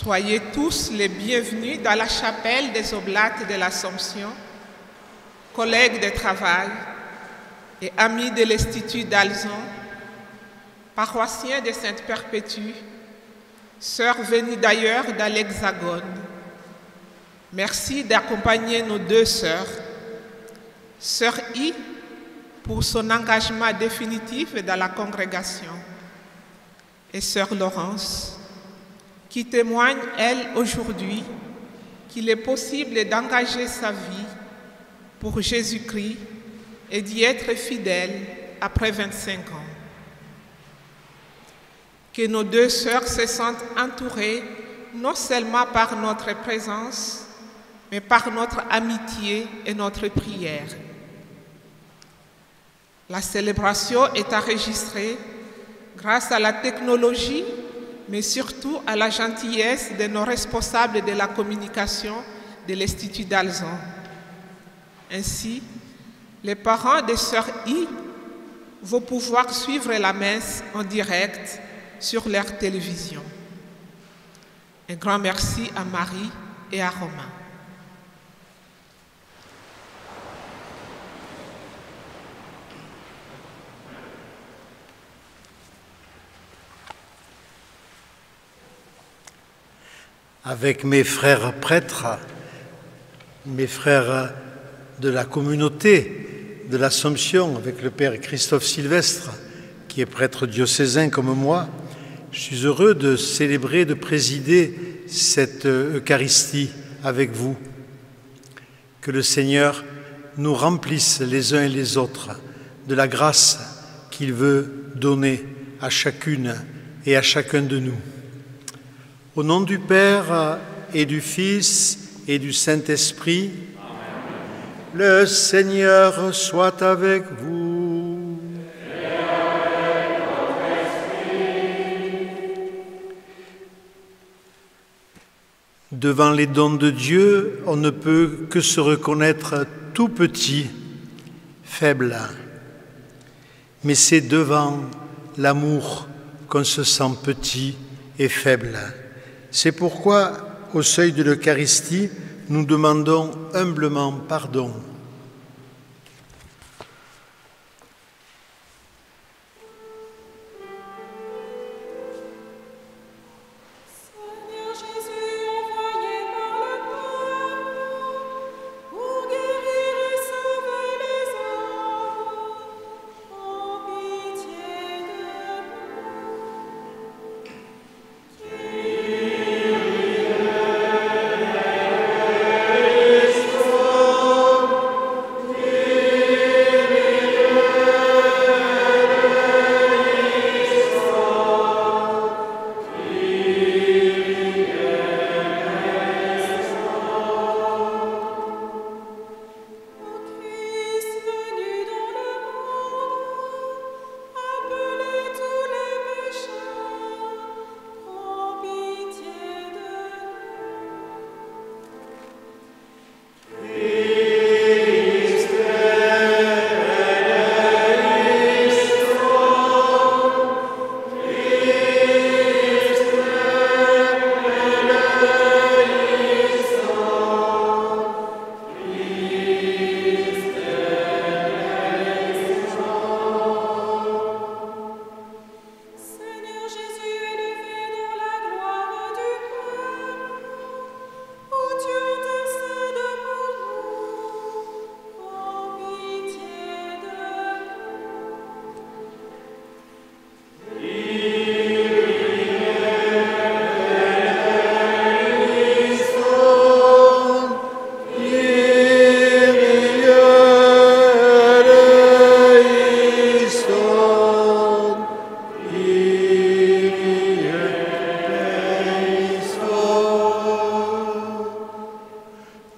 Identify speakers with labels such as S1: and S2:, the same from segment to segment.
S1: Soyez tous les bienvenus dans la chapelle des Oblates de l'Assomption, collègues de travail et amis de l'Institut d'Alzon, paroissiens de Sainte-Perpétue, sœurs venues d'ailleurs dans l'Hexagone. Merci d'accompagner nos deux sœurs. Sœur I, pour son engagement définitif dans la congrégation, et sœur Laurence, qui témoigne, elle, aujourd'hui, qu'il est possible d'engager sa vie pour Jésus-Christ et d'y être fidèle après 25 ans. Que nos deux sœurs se sentent entourées non seulement par notre présence, mais par notre amitié et notre prière. La célébration est enregistrée grâce à la technologie, mais surtout à la gentillesse de nos responsables de la communication de l'Institut d'Alzon. Ainsi, les parents des sœurs I vont pouvoir suivre la messe en direct sur leur télévision. Un grand merci à Marie et à Romain.
S2: Avec mes frères prêtres, mes frères de la communauté de l'Assomption, avec le Père Christophe Sylvestre, qui est prêtre diocésain comme moi, je suis heureux de célébrer, de présider cette Eucharistie avec vous. Que le Seigneur nous remplisse les uns et les autres de la grâce qu'il veut donner à chacune et à chacun de nous. Au nom du Père et du Fils et du Saint-Esprit, le Seigneur soit avec vous.
S3: Et avec votre esprit.
S2: Devant les dons de Dieu, on ne peut que se reconnaître tout petit, faible. Mais c'est devant l'amour qu'on se sent petit et faible. C'est pourquoi, au seuil de l'Eucharistie, nous demandons humblement pardon.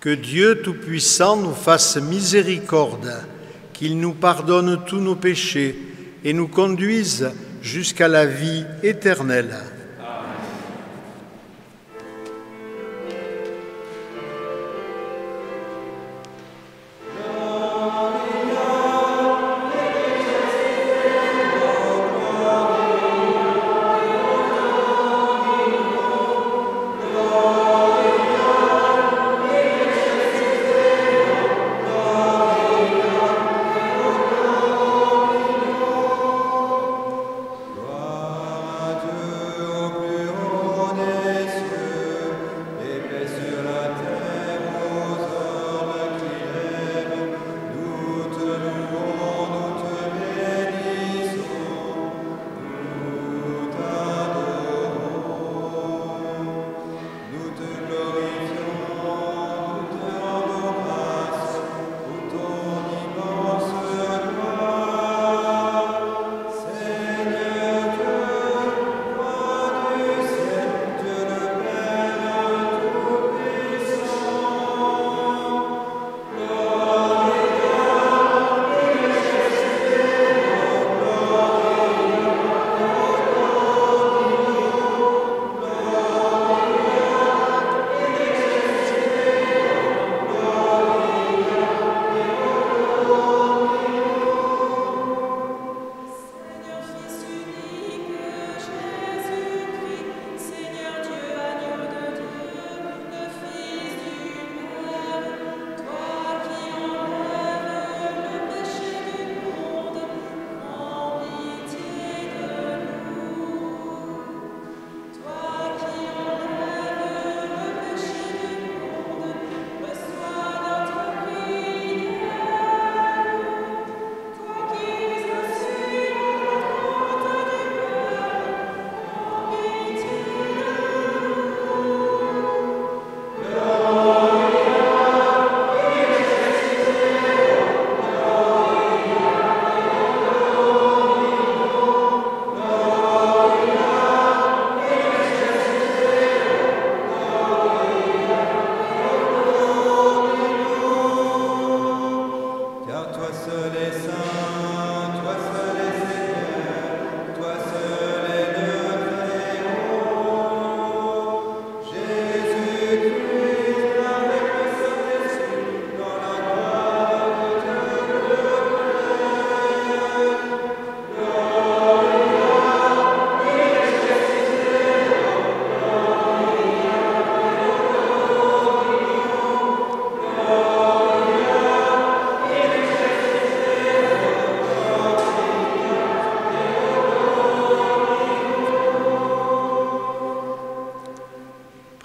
S2: Que Dieu Tout-Puissant nous fasse miséricorde, qu'il nous pardonne tous nos péchés et nous conduise jusqu'à la vie éternelle.
S4: Gloire à Dieu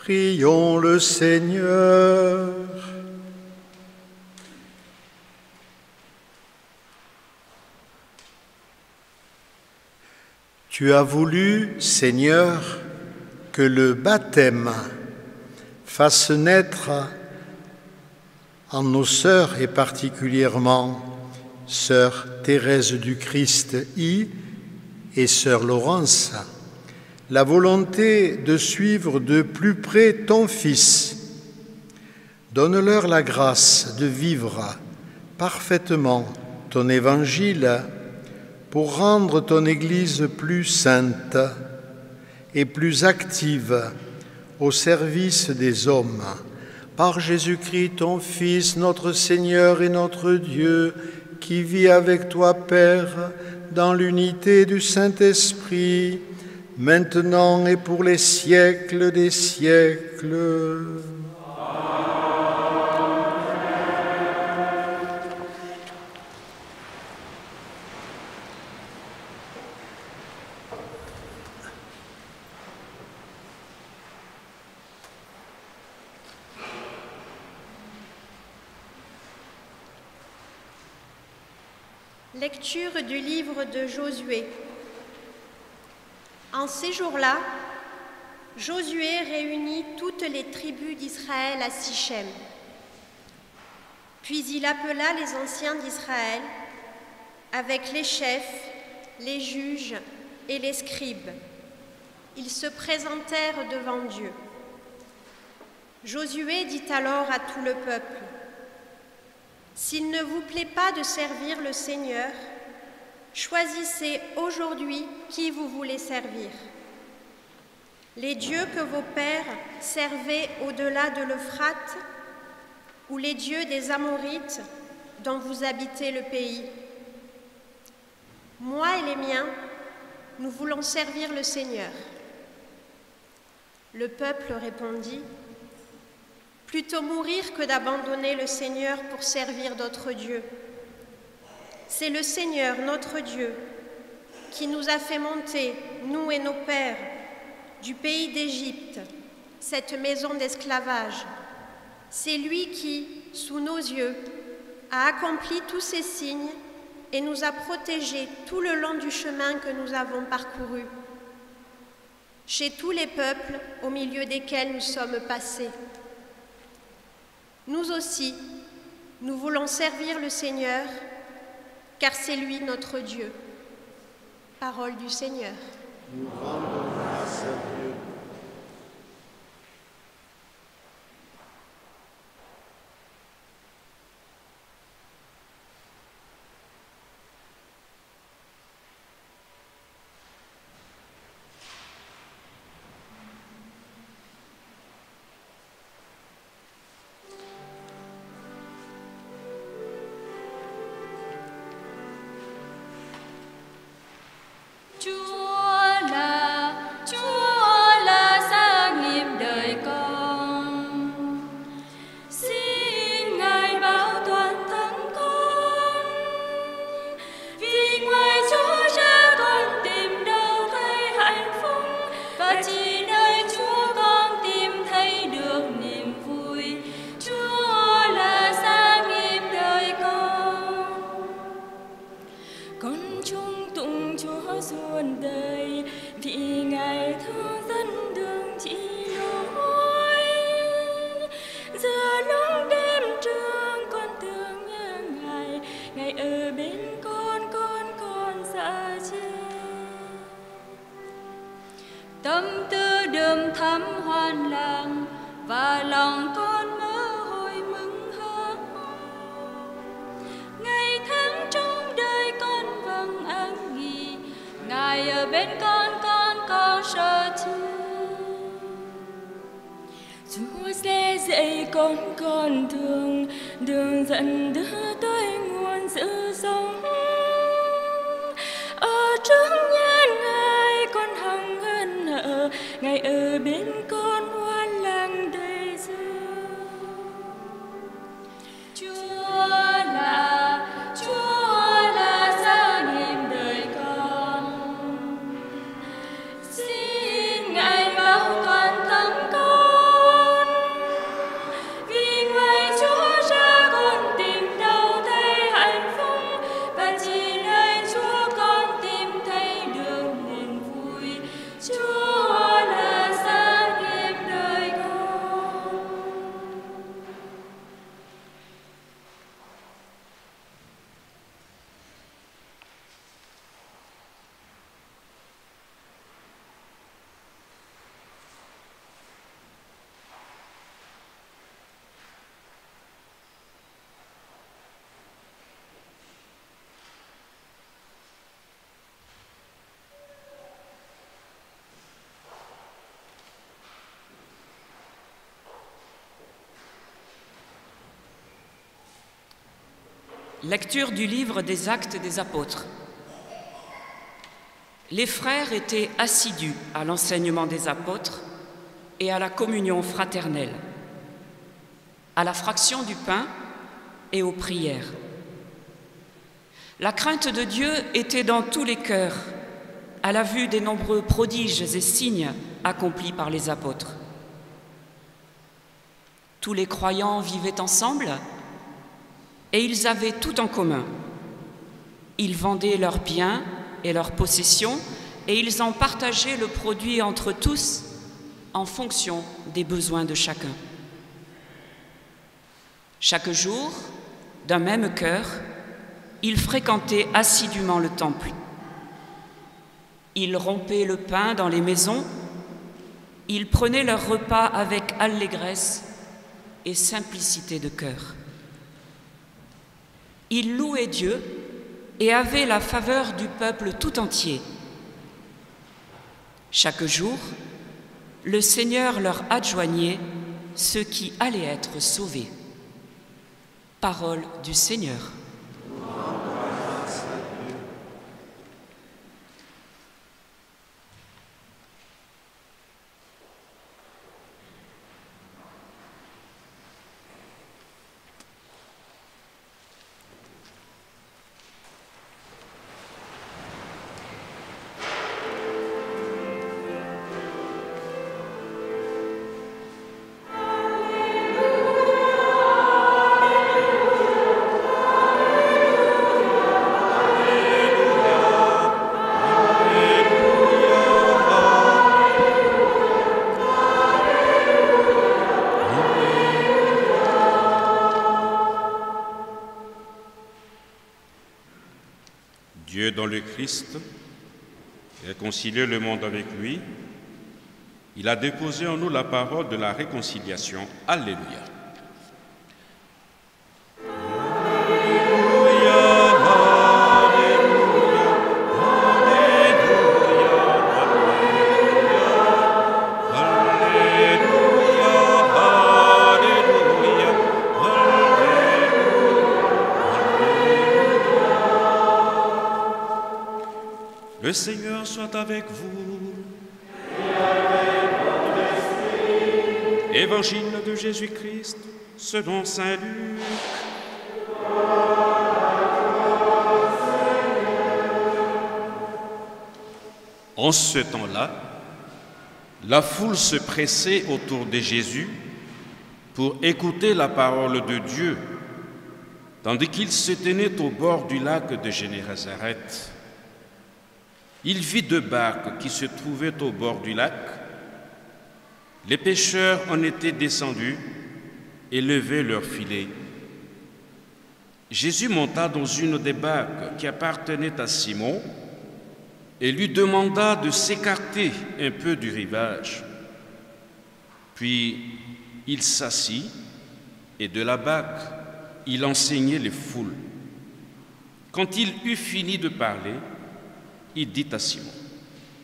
S2: Prions le Seigneur. Tu as voulu, Seigneur, que le baptême fasse naître en nos sœurs et particulièrement sœur Thérèse du Christ I et sœur Laurence, la volonté de suivre de plus près ton Fils. Donne-leur la grâce de vivre parfaitement ton évangile pour rendre ton Église plus sainte et plus active au service des hommes. Par Jésus-Christ, ton Fils, notre Seigneur et notre Dieu, qui vit avec toi, Père, dans l'unité du Saint-Esprit, maintenant et pour les siècles des siècles.
S4: Lecture du livre de Josué. En ces jours-là, Josué réunit toutes les tribus d'Israël à Sichem. Puis il appela les anciens d'Israël, avec les chefs, les juges et les scribes. Ils se présentèrent devant Dieu. Josué dit alors à tout le peuple: s'il ne vous plaît pas de servir le Seigneur, choisissez aujourd'hui qui vous voulez servir. Les dieux que vos pères servaient au-delà de l'Euphrate, ou les dieux des Amorites dont vous habitez le pays. Moi et les miens, nous voulons servir le Seigneur. Le peuple répondit: plutôt mourir que d'abandonner le Seigneur pour servir d'autres dieux. C'est le Seigneur, notre Dieu, qui nous a fait monter, nous et nos pères, du pays d'Égypte, cette maison d'esclavage. C'est lui qui, sous nos yeux, a accompli tous ces signes et nous a protégés tout le long du chemin que nous avons parcouru, chez tous les peuples au milieu desquels nous sommes passés. Nous aussi, nous voulons servir le Seigneur, car c'est lui notre Dieu. Parole du Seigneur.
S2: Nous rendons grâce à Dieu.
S5: Tâm tư đượm thắm hoan lạc và lòng con mơ hồi mừng hớn. Ngày tháng trong đời con vắng an nghỉ, Ngài ở bên con có sợ chi. Chúa sẽ dạy con đường, đường dẫn đưa tới nguồn sự sống. Ở trước nhan Ngài con hằng hân nợ, Ngài ở bên con hoan làng đầy dương. Chúa là gia nghiệp đời con. Xin Ngài bảo toàn tâm con.
S6: Lecture du livre des Actes des Apôtres. Les frères étaient assidus à l'enseignement des apôtres et à la communion fraternelle, à la fraction du pain et aux prières. La crainte de Dieu était dans tous les cœurs, à la vue des nombreux prodiges et signes accomplis par les apôtres. Tous les croyants vivaient ensemble et ils avaient tout en commun. Ils vendaient leurs biens et leurs possessions et ils en partageaient le produit entre tous en fonction des besoins de chacun. Chaque jour, d'un même cœur, ils fréquentaient assidûment le temple. Ils rompaient le pain dans les maisons, ils prenaient leur repas avec allégresse et simplicité de cœur. Ils louaient Dieu et avaient la faveur du peuple tout entier. Chaque jour, le Seigneur leur adjoignait ceux qui allaient être sauvés. Parole du Seigneur.
S3: Dieu, dans le Christ, réconcilier le monde avec lui, il a déposé en nous la parole de la réconciliation. Alléluia. Le Seigneur soit avec vous. Et avec votre esprit. Évangile de Jésus-Christ selon saint Luc. En ce temps-là, la foule se pressait autour de Jésus pour écouter la parole de Dieu, tandis qu'il se tenait au bord du lac de Génésaret. Il vit 2 barques qui se trouvaient au bord du lac. Les pêcheurs en étaient descendus et levaient leurs filets. Jésus monta dans une des barques qui appartenait à Simon et lui demanda de s'écarter un peu du rivage. Puis il s'assit et de la barque, il enseignait les foules. Quand il eut fini de parler, il dit à Simon,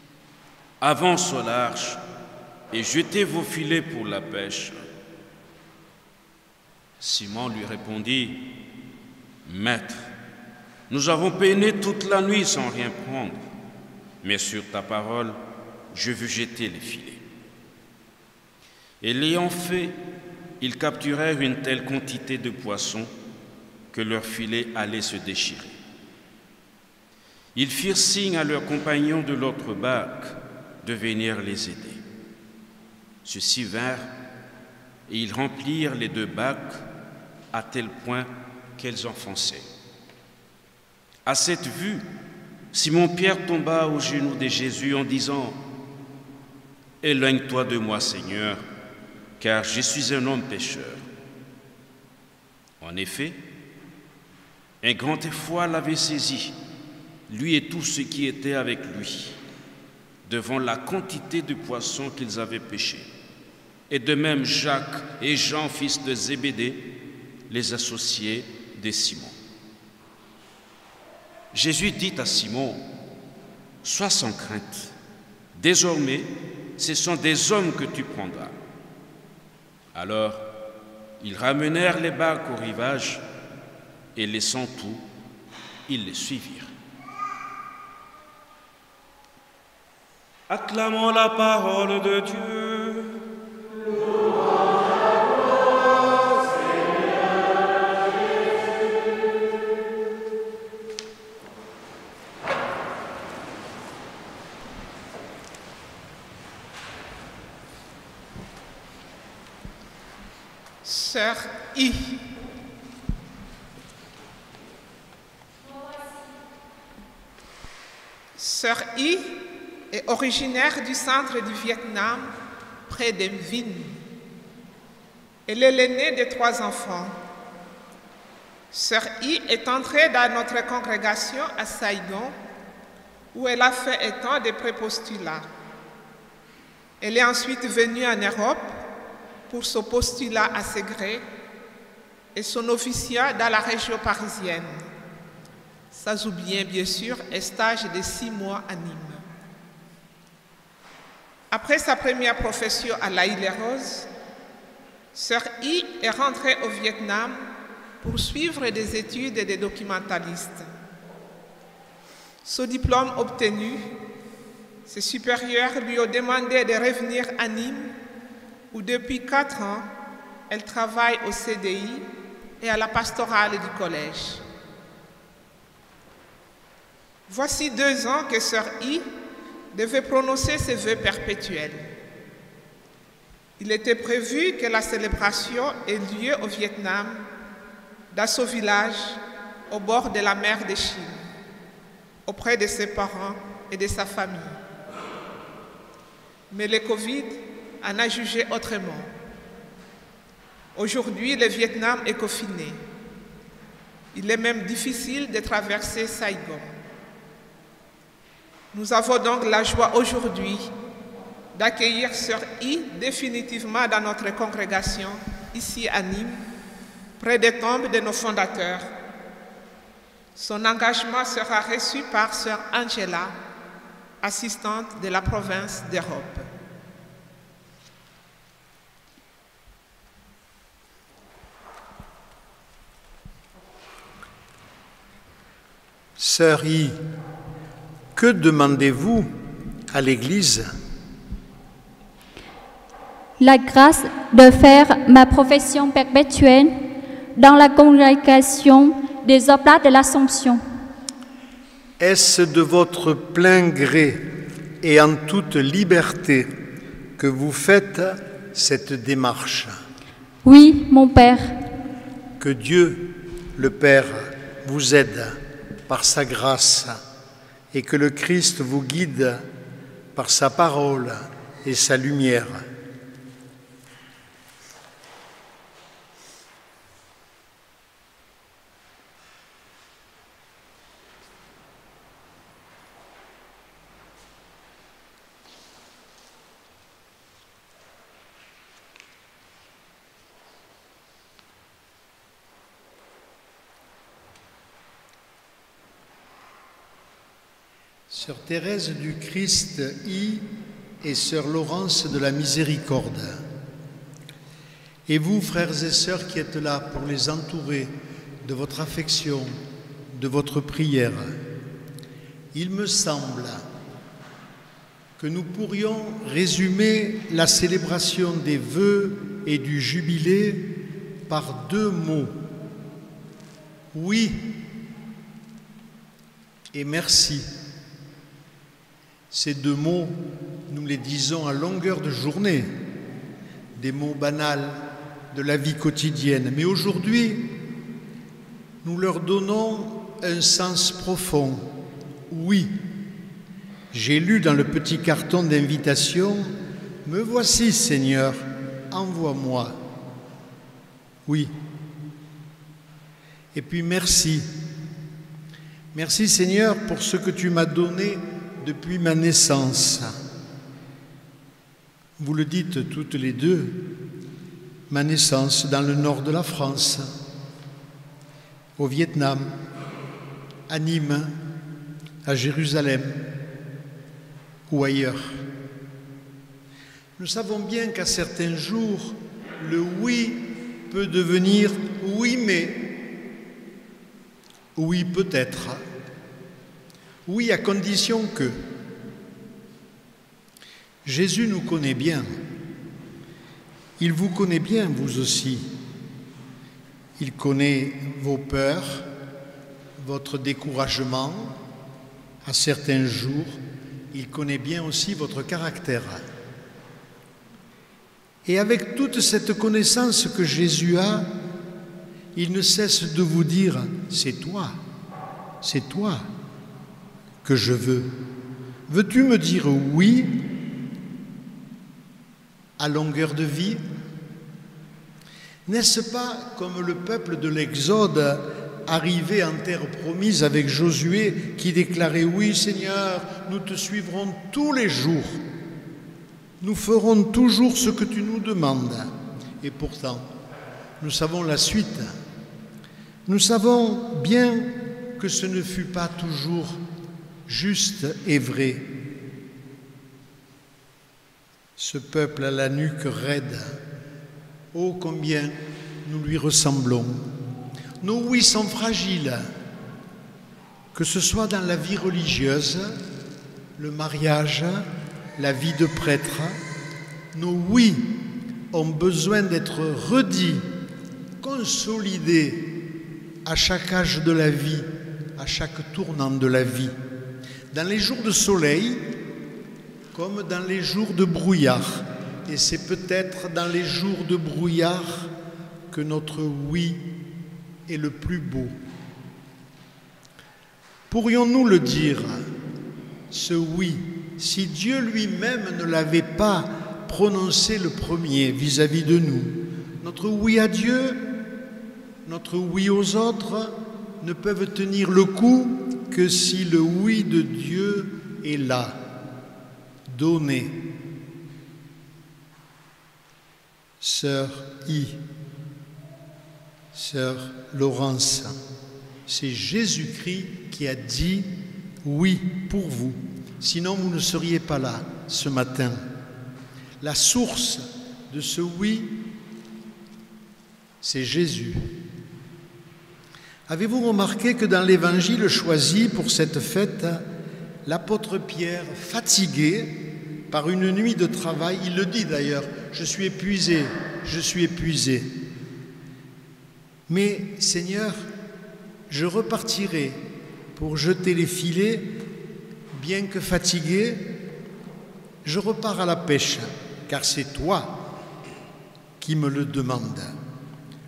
S3: « Avance au large et jetez vos filets pour la pêche. » Simon lui répondit, « Maître, nous avons peiné toute la nuit sans rien prendre, mais sur ta parole, je veux jeter les filets. » Et l'ayant fait, ils capturèrent une telle quantité de poissons que leurs filets allaient se déchirer. Ils firent signe à leurs compagnons de l'autre barque de venir les aider. Ceux-ci vinrent et ils remplirent les 2 barques à tel point qu'elles enfonçaient. À cette vue, Simon-Pierre tomba aux genoux de Jésus en disant, « Éloigne-toi de moi, Seigneur, car je suis un homme pécheur. » En effet, un grand effroi l'avait saisi, lui et tous ceux qui étaient avec lui, devant la quantité de poissons qu'ils avaient pêchés. Et de même Jacques et Jean, fils de Zébédée, les associés de Simon. Jésus dit à Simon, « Sois sans crainte, désormais ce sont des hommes que tu prendras. » Alors, ils ramenèrent les barques au rivage, et laissant tout, ils les suivirent.
S7: Acclamons la parole de Dieu.
S1: Sœur I. Sœur I est originaire du centre du Vietnam, près de Vinh. Elle est l'aînée de 3 enfants. Sœur I est entrée dans notre congrégation à Saigon, où elle a fait un temps de prépostulat. Elle est ensuite venue en Europe pour son postulat à Ségré et son officiat dans la région parisienne. Sans oublier bien sûr un stage de 6 mois à Nîmes. Après sa première profession à La Île-et-Rose, Sœur I est rentrée au Vietnam pour suivre des études de documentaliste. Son diplôme obtenu, ses supérieurs lui ont demandé de revenir à Nîmes, où depuis 4 ans, elle travaille au CDI et à la pastorale du collège. Voici 2 ans que Sœur I devait prononcer ses vœux perpétuels. Il était prévu que la célébration ait lieu au Vietnam, dans son village, au bord de la mer de Chine, auprès de ses parents et de sa famille. Mais le Covid en a jugé autrement. Aujourd'hui, le Vietnam est confiné. Il est même difficile de traverser Saigon. Nous avons donc la joie aujourd'hui d'accueillir Sœur I définitivement dans notre congrégation, ici à Nîmes, près des tombes de nos fondateurs. Son engagement sera reçu par Sœur Angela, assistante de la province d'Europe.
S2: Sœur I, que demandez-vous à l'Église?
S5: La grâce de faire ma profession perpétuelle dans la congrégation des Oblats de l'Assomption.
S2: Est-ce de votre plein gré et en toute liberté que vous faites cette démarche?
S5: Oui, mon Père.
S2: Que Dieu, le Père, vous aide par sa grâce et que le Christ vous guide par sa parole et sa lumière. Sœur Thérèse du Christ I et Sœur Laurence de la Miséricorde. Et vous, frères et sœurs qui êtes là pour les entourer de votre affection, de votre prière, il me semble que nous pourrions résumer la célébration des vœux et du jubilé par 2 mots. Oui et merci. Ces 2 mots, nous les disons à longueur de journée, des mots banals de la vie quotidienne. Mais aujourd'hui, nous leur donnons un sens profond. Oui, j'ai lu dans le petit carton d'invitation « Me voici, Seigneur, envoie-moi ». Oui. Et puis merci. Merci, Seigneur, pour ce que tu m'as donné depuis ma naissance. Vous le dites toutes les 2, ma naissance dans le nord de la France, au Vietnam, à Nîmes, à Jérusalem ou ailleurs. Nous savons bien qu'à certains jours, le oui peut devenir oui mais, Oui, peut-être. Oui, à condition que Jésus nous connaît bien. Il vous connaît bien, vous aussi. Il connaît vos peurs, votre découragement à certains jours. Il connaît bien aussi votre caractère. Et avec toute cette connaissance que Jésus a, il ne cesse de vous dire, c'est toi que je veux. Veux-tu me dire oui à longueur de vie? N'est-ce pas comme le peuple de l'Exode arrivé en terre promise avec Josué qui déclarait « Oui Seigneur, nous te suivrons tous les jours, nous ferons toujours ce que tu nous demandes. » Et pourtant, nous savons la suite. Nous savons bien que ce ne fut pas toujours juste et vrai. Ce peuple à la nuque raide, ô combien nous lui ressemblons. Nos oui sont fragiles, que ce soit dans la vie religieuse, le mariage, la vie de prêtre. Nos oui ont besoin d'être redits, consolidés à chaque âge de la vie, à chaque tournant de la vie. Dans les jours de soleil, comme dans les jours de brouillard. Et c'est peut-être dans les jours de brouillard que notre oui est le plus beau. Pourrions-nous le dire, ce oui, si Dieu lui-même ne l'avait pas prononcé le premier vis-à-vis de nous? Notre oui à Dieu, notre oui aux autres ne peuvent tenir le coup que si le oui de Dieu est là, donné. Sœur I, Sœur Laurence, c'est Jésus-Christ qui a dit oui pour vous. Sinon, vous ne seriez pas là ce matin. La source de ce oui, c'est Jésus. Avez-vous remarqué que dans l'Évangile choisi pour cette fête, l'apôtre Pierre, fatigué par une nuit de travail, il le dit d'ailleurs, je suis épuisé. Mais Seigneur, je repartirai pour jeter les filets, bien que fatigué, je repars à la pêche, car c'est toi qui me le demandes.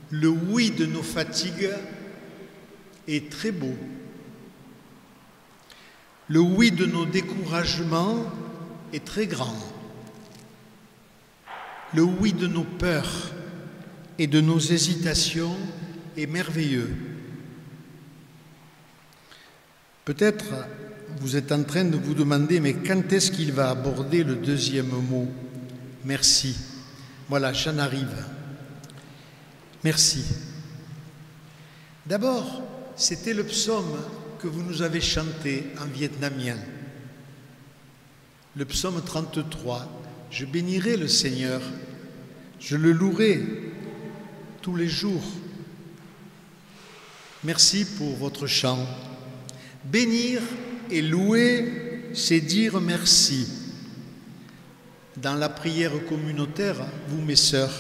S2: Le oui de nos fatigues est très beau. Le oui de nos découragements est très grand. Le oui de nos peurs et de nos hésitations est merveilleux. Peut-être vous êtes en train de vous demander, mais quand est-ce qu'il va aborder le deuxième mot? Merci. Voilà, j'en arrive. Merci. D'abord, c'était le psaume que vous nous avez chanté en vietnamien. Le psaume 33, « Je bénirai le Seigneur, je le louerai tous les jours. » Merci pour votre chant. Bénir et louer, c'est dire merci. Dans la prière communautaire, vous mes sœurs,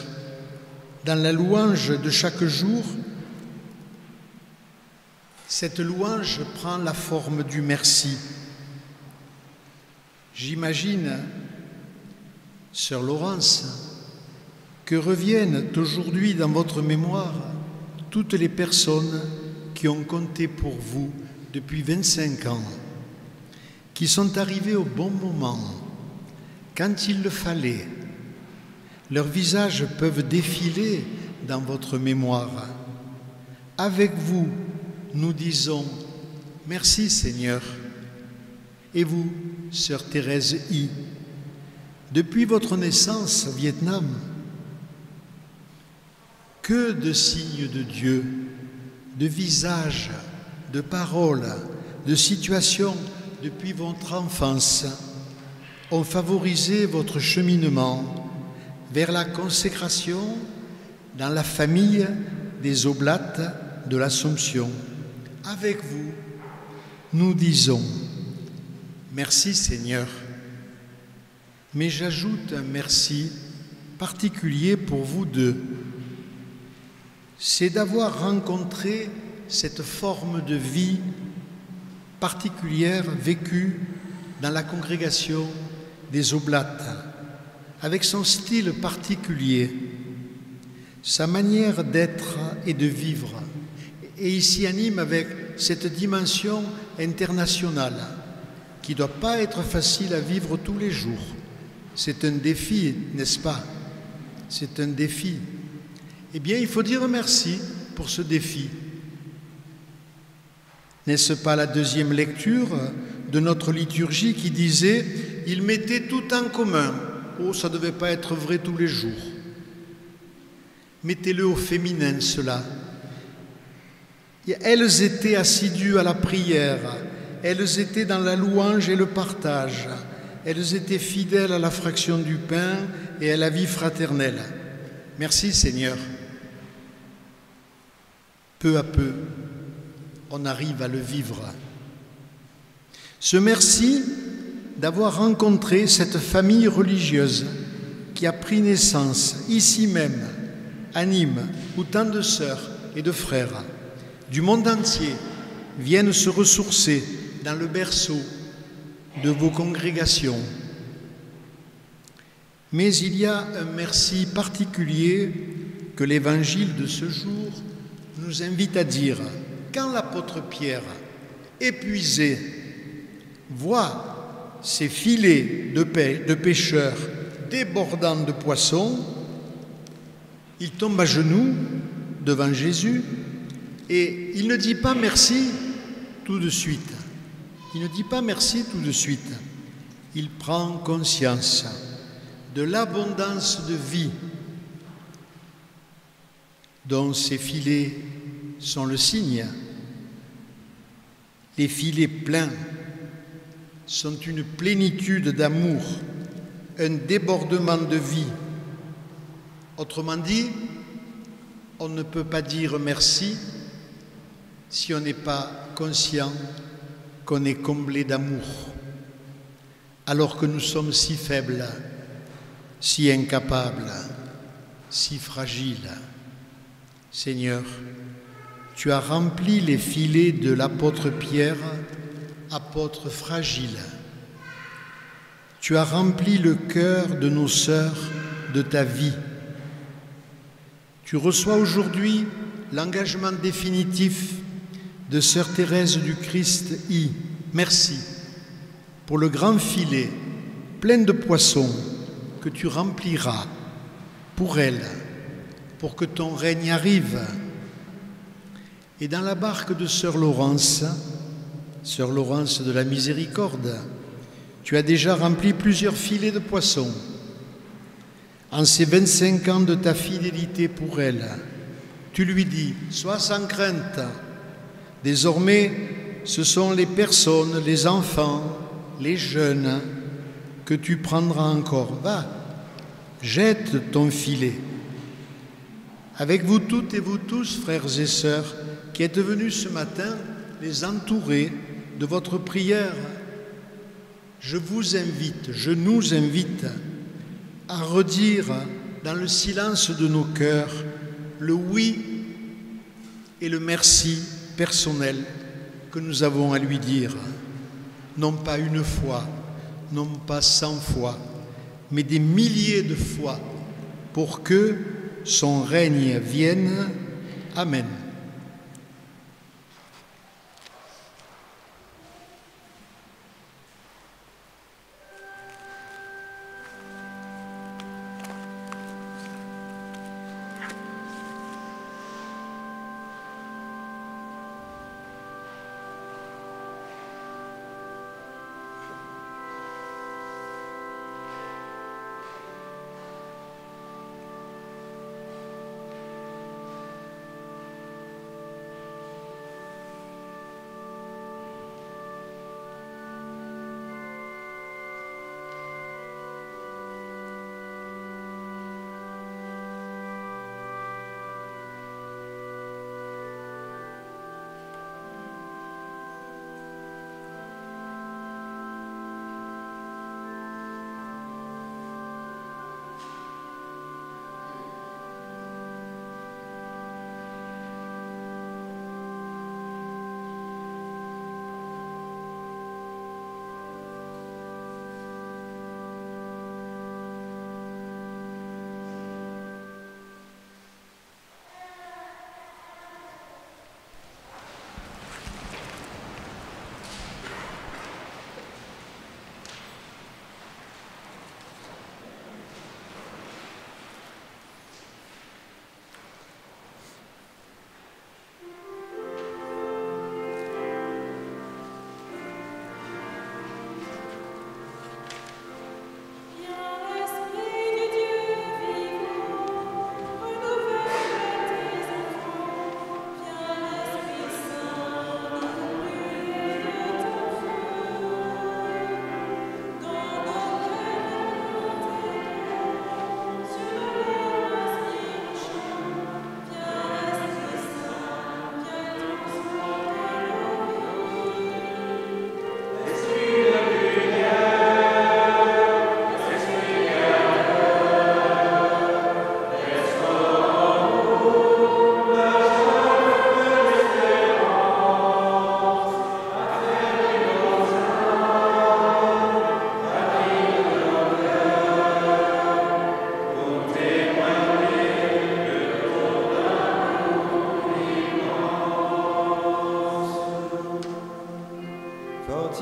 S2: dans la louange de chaque jour, cette louange prend la forme du merci. J'imagine, sœur Laurence, que reviennent aujourd'hui dans votre mémoire toutes les personnes qui ont compté pour vous depuis 25 ans, qui sont arrivées au bon moment, quand il le fallait. Leurs visages peuvent défiler dans votre mémoire. Avec vous, nous disons « Merci Seigneur ». Et vous, sœur Thérèse I, depuis votre naissance au Vietnam, que de signes de Dieu, de visages, de paroles, de situations depuis votre enfance ont favorisé votre cheminement vers la consécration dans la famille des Oblates de l'Assomption, avec vous, nous disons merci Seigneur, mais j'ajoute un merci particulier pour vous deux. C'est d'avoir rencontré cette forme de vie particulière vécue dans la congrégation des Oblates, avec son style particulier, sa manière d'être et de vivre, et ici à Nîmes avec cette dimension internationale qui ne doit pas être facile à vivre tous les jours. C'est un défi, n'est-ce pas? C'est un défi. Eh bien, il faut dire merci pour ce défi. N'est-ce pas la deuxième lecture de notre liturgie qui disait « Ils mettaient tout en commun ». Oh, ça ne devait pas être vrai tous les jours. Mettez-le au féminin, cela. Et elles étaient assidues à la prière, elles étaient dans la louange et le partage, elles étaient fidèles à la fraction du pain et à la vie fraternelle. Merci Seigneur. Peu à peu, on arrive à le vivre. Ce merci d'avoir rencontré cette famille religieuse qui a pris naissance ici même, à Nîmes, où tant de sœurs et de frères du monde entier viennent se ressourcer dans le berceau de vos congrégations. Mais il y a un merci particulier que l'Évangile de ce jour nous invite à dire. Quand l'apôtre Pierre, épuisé, voit ces filets de pêcheurs débordant de poissons, il tombe à genoux devant Jésus et il ne dit pas merci tout de suite. Il ne dit pas merci tout de suite. Il prend conscience de l'abondance de vie dont ces filets sont le signe. Les filets pleins sont une plénitude d'amour, un débordement de vie. Autrement dit, on ne peut pas dire merci si on n'est pas conscient qu'on est comblé d'amour, alors que nous sommes si faibles, si incapables, si fragiles. Seigneur, tu as rempli les filets de l'apôtre Pierre, apôtre fragile. Tu as rempli le cœur de nos sœurs de ta vie. Tu reçois aujourd'hui l'engagement définitif de sœur Thérèse du Christ I. Merci pour le grand filet plein de poissons que tu rempliras pour elle, pour que ton règne arrive. Et dans la barque de sœur Laurence de la Miséricorde, tu as déjà rempli plusieurs filets de poissons. En ces 25 ans de ta fidélité pour elle, tu lui dis, sois sans crainte. Désormais, ce sont les personnes, les enfants, les jeunes que tu prendras encore. Va, jette ton filet. Avec vous toutes et vous tous, frères et sœurs, qui êtes venus ce matin les entourer de votre prière, je vous invite, je nous invite à redire dans le silence de nos cœurs le oui et le merci personnel que nous avons à lui dire, non pas une fois, non pas 100 fois, mais des milliers de fois, pour que son règne vienne. Amen.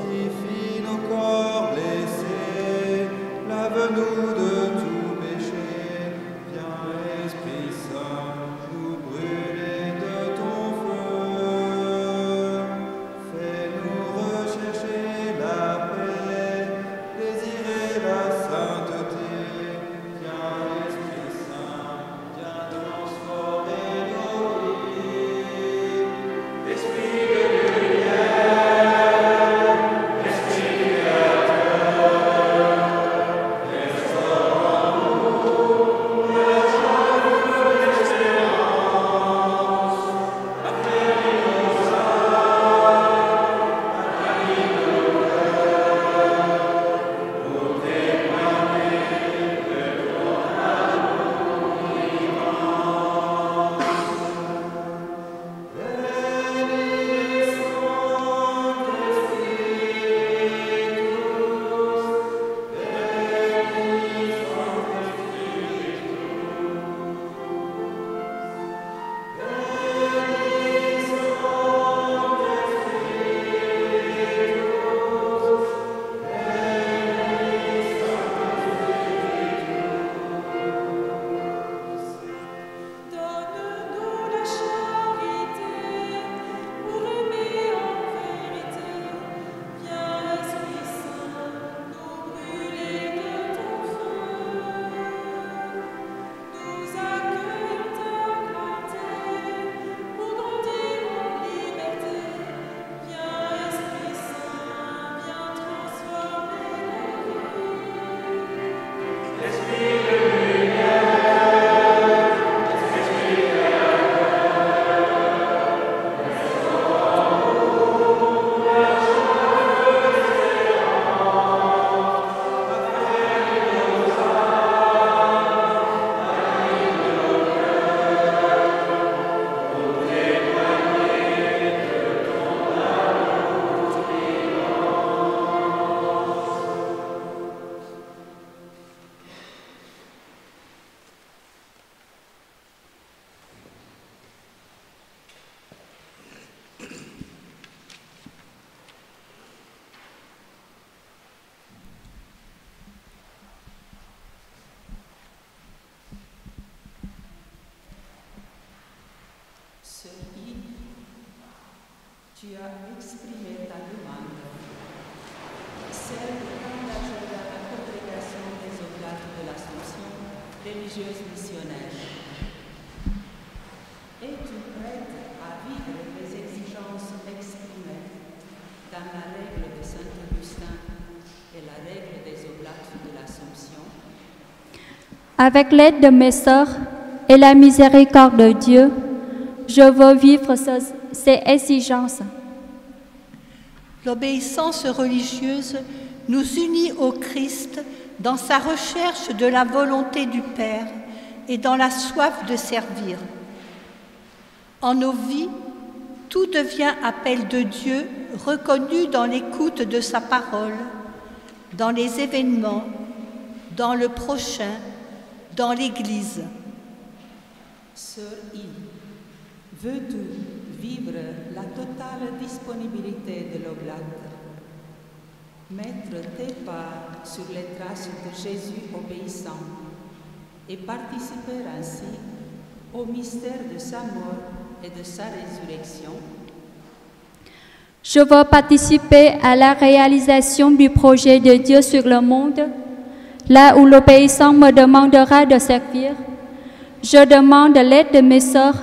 S8: Sanctifie nos corps blessés, lave-nous de tout péché. Viens, Esprit Saint, nous brûler de ton feu. Fais-nous rechercher la paix, désirer la sainteté. Viens, Esprit Saint, viens transformer nos vies. Esprit de lumière, Esprit créateur, restaure en nous la joie de l'espérance. Affermis nos âmes, anime nos cœurs, pour témoigner de ton amour immense. Bénis Saint-Esprit,
S5: Donne-nous la charité pour aimer en vérité. Viens, Esprit Saint, nous brûler de ton feu. Nous accueillons ta clarté pour grandir en liberté. Viens, Esprit Saint, viens transformer nos vies.
S9: Sœur Yves, tu as exprimé ta demande, celle de partager la congrégation des Oblates de l'Assomption religieuse missionnaire. Es-tu prête à vivre les exigences exprimées dans la règle de Saint Augustin et la règle des Oblates de l'Assomption?
S10: Avec l'aide de mes sœurs et la miséricorde de Dieu, je veux vivre ces exigences.
S11: L'obéissance religieuse nous unit au Christ dans sa recherche de la volonté du Père et dans la soif de servir. En nos vies, tout devient appel de Dieu reconnu dans l'écoute de sa parole, dans les événements, dans le prochain, dans l'Église.
S9: Sœur Yves, veux-tu vivre la totale disponibilité de l'Oblate? Mettre tes pas sur les traces de Jésus obéissant et participer ainsi au mystère de sa mort et de sa résurrection?
S10: Je veux participer à la réalisation du projet de Dieu sur le monde, là où l'obéissant me demandera de servir. Je demande l'aide de mes sœurs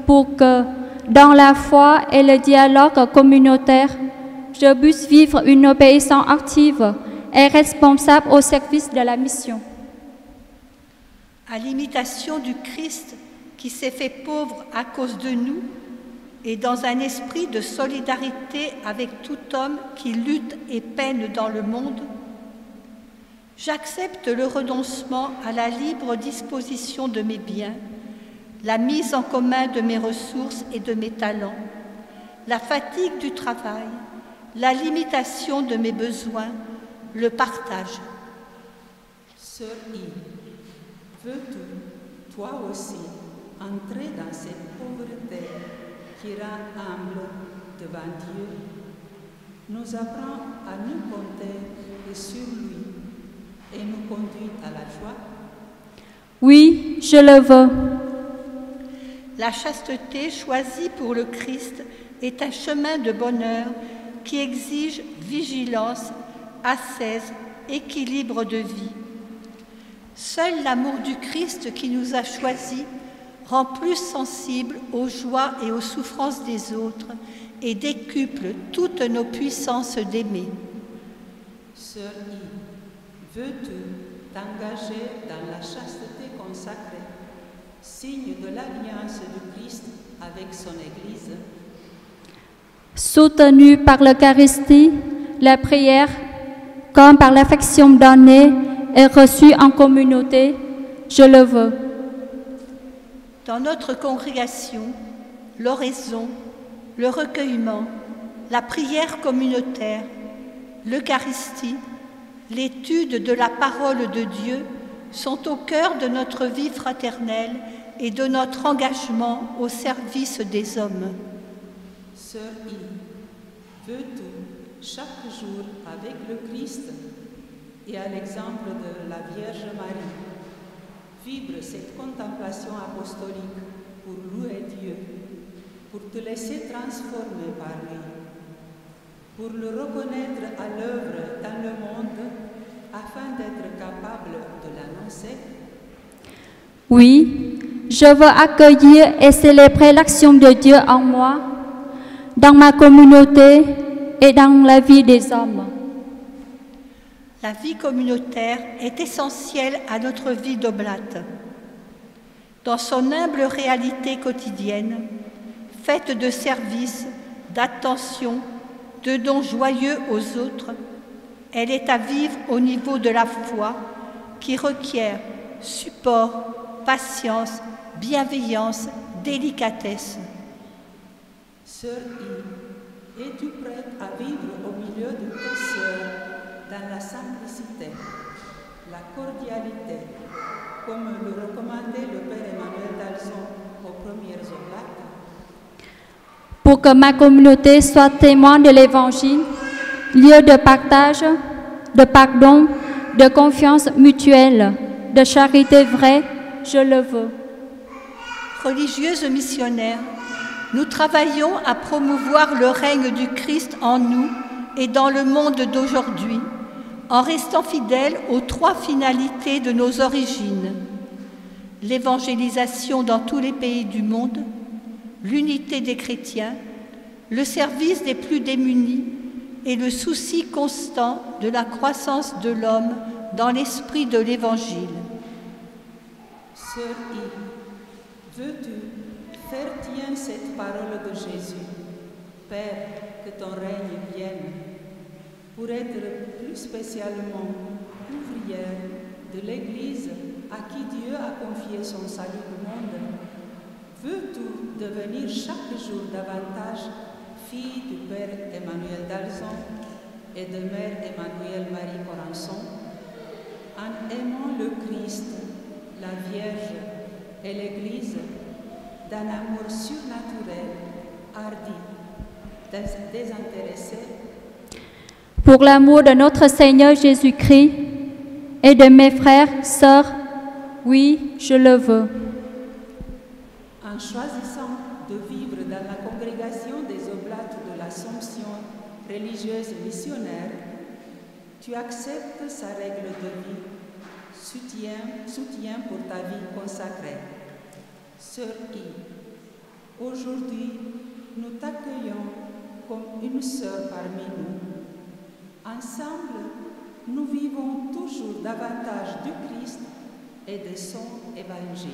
S10: pour que, dans la foi et le dialogue communautaire, je puisse vivre une obéissance active et responsable au service de la mission.
S11: À l'imitation du Christ qui s'est fait pauvre à cause de nous et dans un esprit de solidarité avec tout homme qui lutte et peine dans le monde, j'accepte le renoncement à la libre disposition de mes biens, la mise en commun de mes ressources et de mes talents, la fatigue du travail, la limitation de mes besoins, le partage.
S9: Sœur Yves, veux-tu, toi aussi, entrer dans cette pauvreté qui rend humble devant Dieu? nous apprend à nous compter sur lui et nous conduit à la joie.
S10: Oui, je le veux.
S11: La chasteté choisie pour le Christ est un chemin de bonheur qui exige vigilance, ascèse, équilibre de vie. Seul l'amour du Christ qui nous a choisis rend plus sensibles aux joies et aux souffrances des autres et décuple toutes nos puissances d'aimer.
S9: Sœur I, veux-tu t'engager dans la chasteté consacrée, signe de l'alliance du Christ avec son Église?
S10: Soutenue par l'Eucharistie, la prière, comme par l'affection donnée et reçue en communauté, je le veux.
S11: Dans notre congrégation, l'oraison, le recueillement, la prière communautaire, l'Eucharistie, l'étude de la parole de Dieu sont au cœur de notre vie fraternelle et de notre engagement au service des hommes.
S9: Sœur I, veux-tu chaque jour avec le Christ et à l'exemple de la Vierge Marie vivre cette contemplation apostolique pour louer Dieu, pour te laisser transformer par lui, pour le reconnaître à l'œuvre dans le monde afin d'être capable de l'annoncer?
S10: Oui, je veux accueillir et célébrer l'action de Dieu en moi, dans ma communauté et dans la vie des hommes.
S11: La vie communautaire est essentielle à notre vie d'oblate. Dans son humble réalité quotidienne, faite de services, d'attention, de dons joyeux aux autres, elle est à vivre au niveau de la foi qui requiert support, patience, bienveillance, délicatesse.
S9: Sœur I, es-tu prête à vivre au milieu de tes sœurs dans la simplicité, la cordialité, comme le recommandait le Père Emmanuel d'Alzon aux premières oblates?
S10: Pour que ma communauté soit témoin de l'Évangile, lieu de partage, de pardon, de confiance mutuelle, de charité vraie, je le veux.
S11: Religieuses missionnaires, nous travaillons à promouvoir le règne du Christ en nous et dans le monde d'aujourd'hui, en restant fidèles aux trois finalités de nos origines: l'évangélisation dans tous les pays du monde, l'unité des chrétiens, le service des plus démunis et le souci constant de la croissance de l'homme dans l'esprit de l'Évangile.
S9: Sœur I, veux-tu faire tienne cette parole de Jésus? Père, que ton règne vienne, pour être plus spécialement ouvrière de l'Église à qui Dieu a confié son salut au monde. Veux-tu devenir chaque jour davantage fille du Père Emmanuel d'Alzon et de Mère Emmanuel Marie Corançon, en aimant le Christ, la Vierge et l'Église d'un amour surnaturel, hardi, désintéressé?
S10: Pour l'amour de notre Seigneur Jésus-Christ et de mes frères, sœurs, oui, je le veux.
S9: En choisissant de vivre dans la congrégation des oblates de l'Assomption religieuse missionnaire, tu acceptes sa règle de vie, soutien pour ta vie consacrée. Sœur I, aujourd'hui, nous t'accueillons comme une sœur parmi nous. Ensemble, nous vivons toujours davantage du Christ et de son évangile.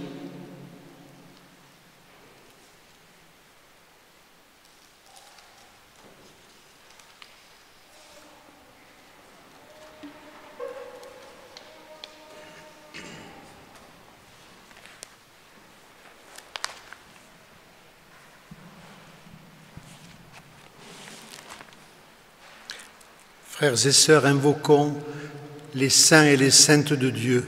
S2: Frères et sœurs, invoquons les saints et les saintes de Dieu.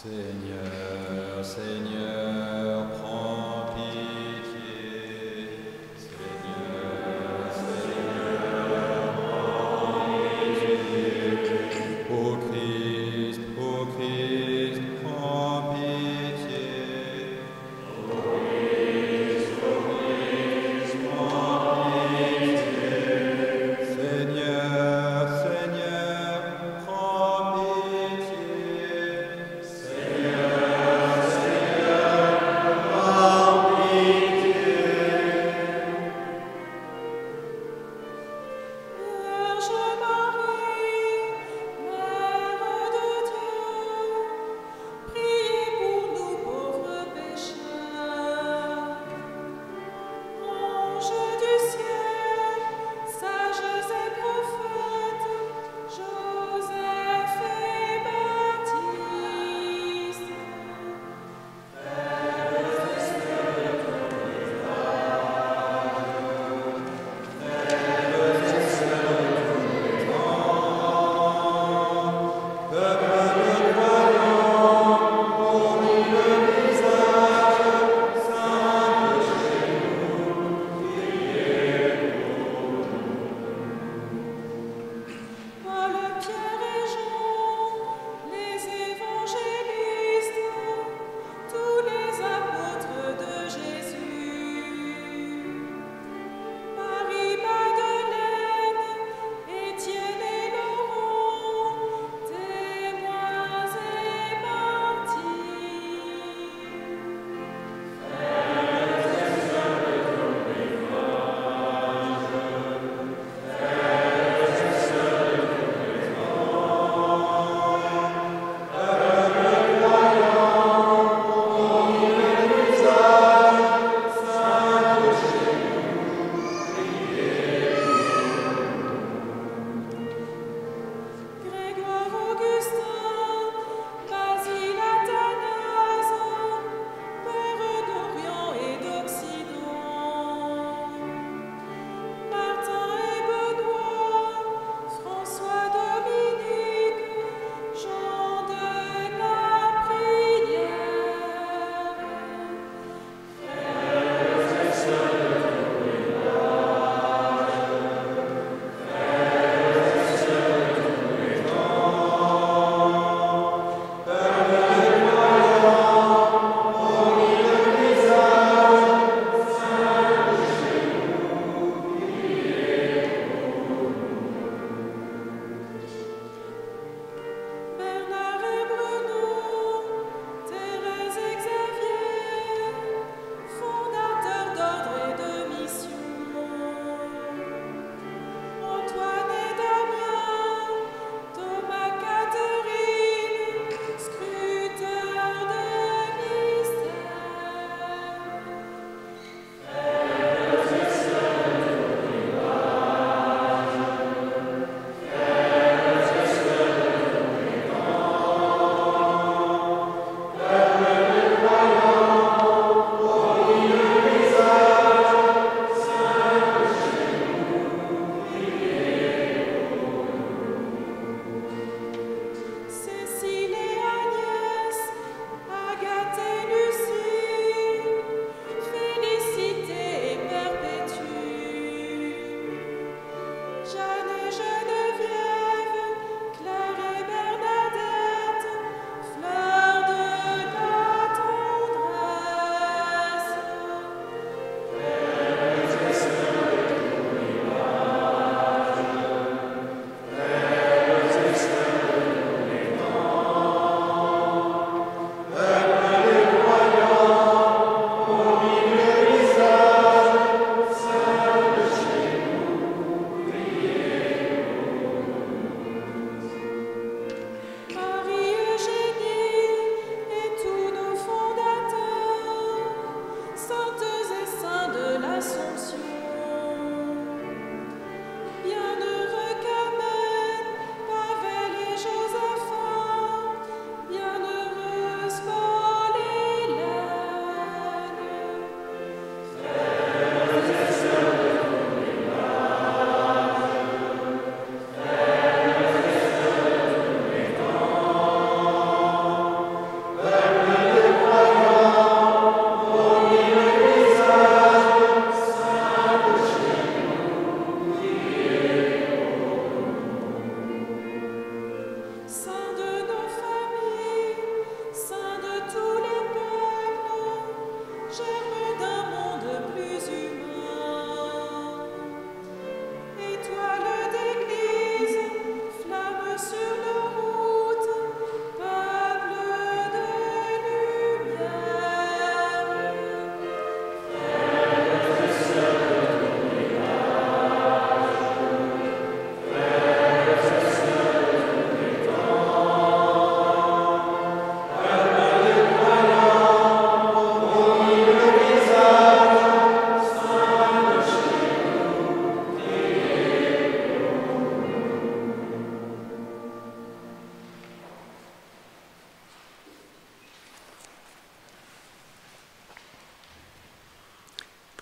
S8: Seigneur, Seigneur, prends pitié. Seigneur, Seigneur, prends pitié. Ô Christ, prends pitié. Ô Christ, prends pitié. Seigneur, Seigneur, prends pitié. Seigneur, Seigneur,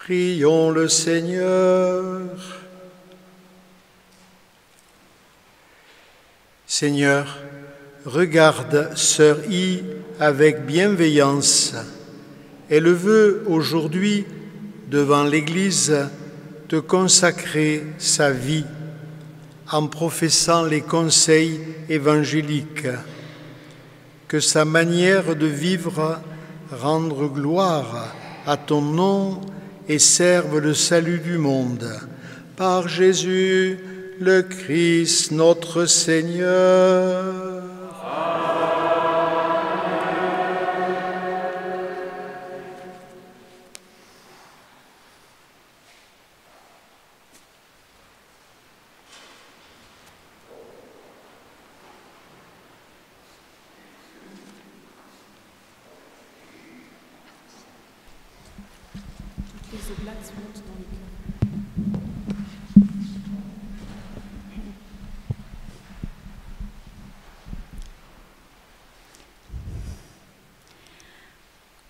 S2: Prions le Seigneur. Seigneur, regarde sœur I avec bienveillance. Elle veut aujourd'hui, devant l'Église, te consacrer sa vie en professant les conseils évangéliques. Que sa manière de vivre rende gloire à ton nom et serve le salut du monde. Par Jésus, le Christ, notre Seigneur.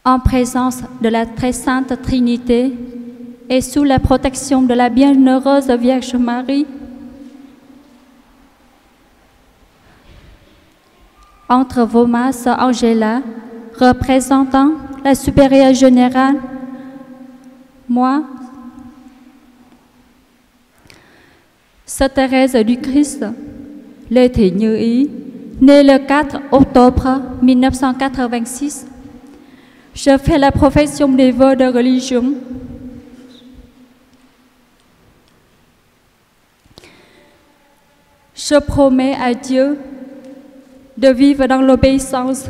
S10: En présence de la très sainte Trinité et sous la protection de la bienheureuse Vierge Marie, entre vos mains, sœur Angela, représentant la supérieure générale, moi, sœur Thérèse du Christ, Lê Thị Như Ý, née le 4 octobre 1986, je fais la profession des vœux de religion. Je promets à Dieu de vivre dans l'obéissance,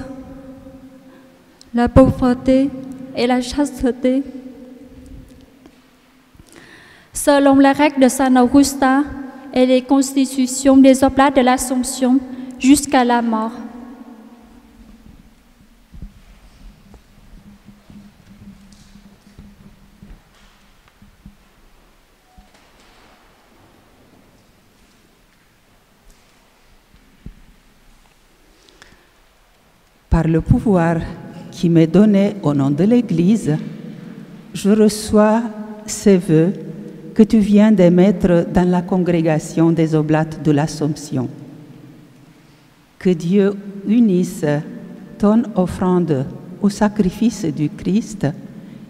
S10: la pauvreté et la chasteté. Selon la règle de Saint Augustin et les constitutions des Oblates de l'Assomption jusqu'à la mort.
S9: Par le pouvoir qui m'est donné au nom de l'Église, je reçois ces vœux que tu viens d'émettre dans la congrégation des Oblates de l'Assomption. Que Dieu unisse ton offrande au sacrifice du Christ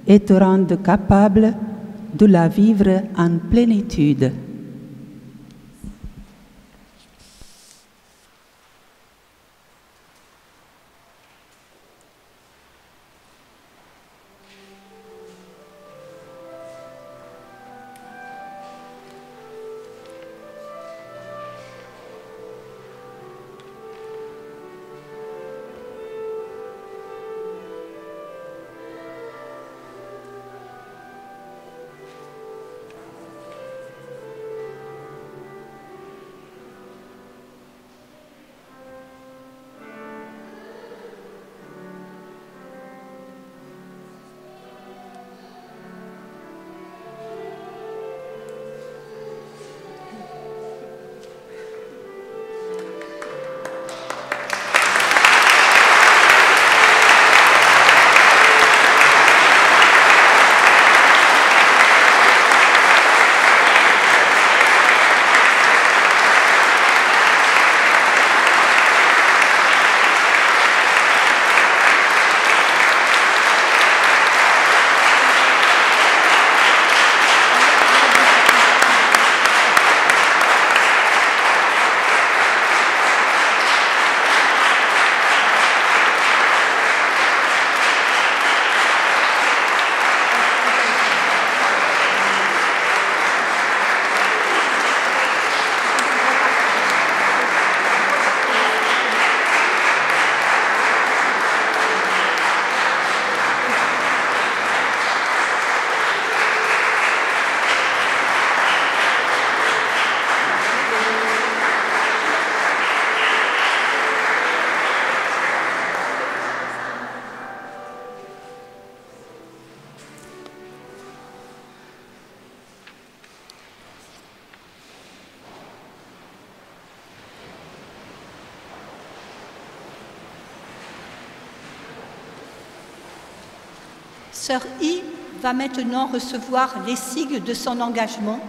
S9: et te rende capable de la vivre en plénitude.
S11: Sœur I va maintenant recevoir les signes de son engagement.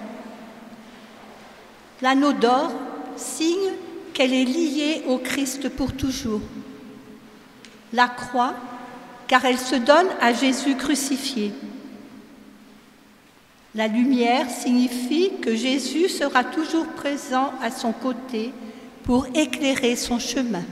S11: L'anneau d'or, signe qu'elle est liée au Christ pour toujours. La croix, car elle se donne à Jésus crucifié. La lumière signifie que Jésus sera toujours présent à son côté pour éclairer son chemin.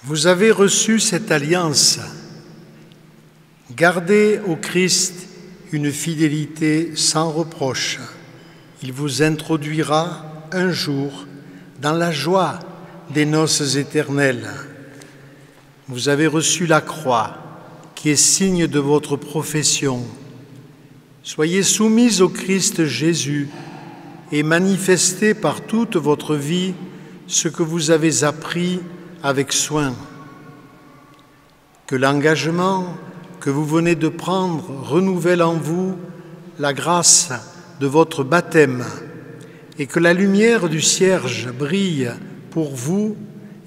S2: Vous avez reçu cette alliance. Gardez au Christ une fidélité sans reproche. Il vous introduira un jour dans la joie des noces éternelles. Vous avez reçu la croix, qui est signe de votre profession. Soyez soumis au Christ Jésus et manifestez par toute votre vie ce que vous avez appris avec soin. Que l'engagement que vous venez de prendre renouvelle en vous la grâce de votre baptême et que la lumière du cierge brille pour vous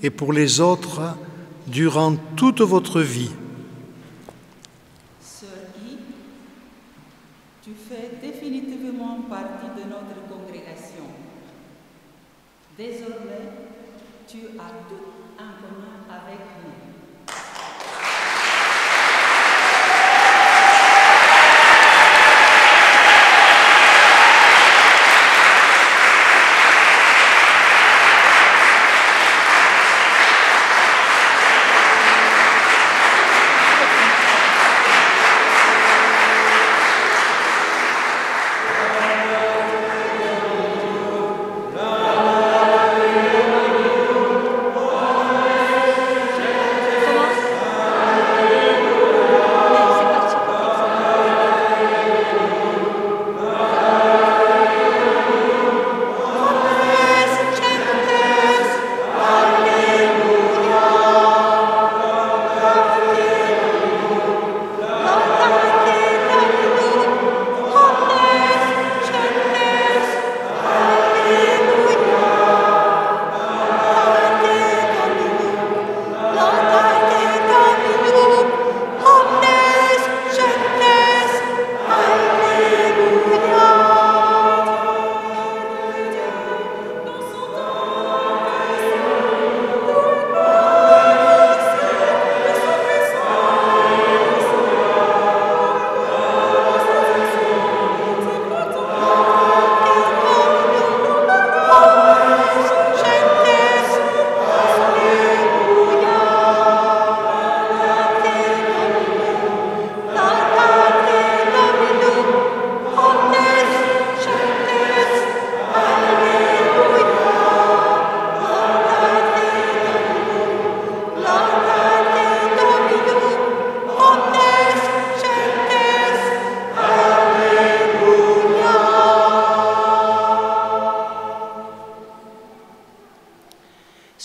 S2: et pour les autres durant toute votre vie.
S9: Sœur Guy, tu fais définitivement partie de notre congrégation. Désormais, tu as tout en commun avec nous.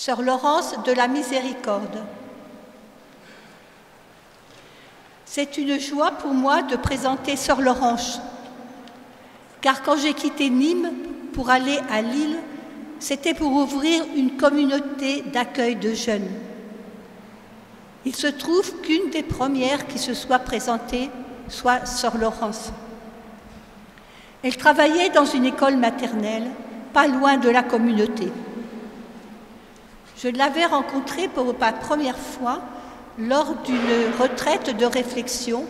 S11: Sœur Laurence de la Miséricorde. C'est une joie pour moi de présenter Sœur Laurence, car quand j'ai quitté Nîmes pour aller à Lille, c'était pour ouvrir une communauté d'accueil de jeunes. Il se trouve qu'une des premières qui se soit présentée soit Sœur Laurence. Elle travaillait dans une école maternelle, pas loin de la communauté. Je l'avais rencontrée pour la première fois lors d'une retraite de réflexion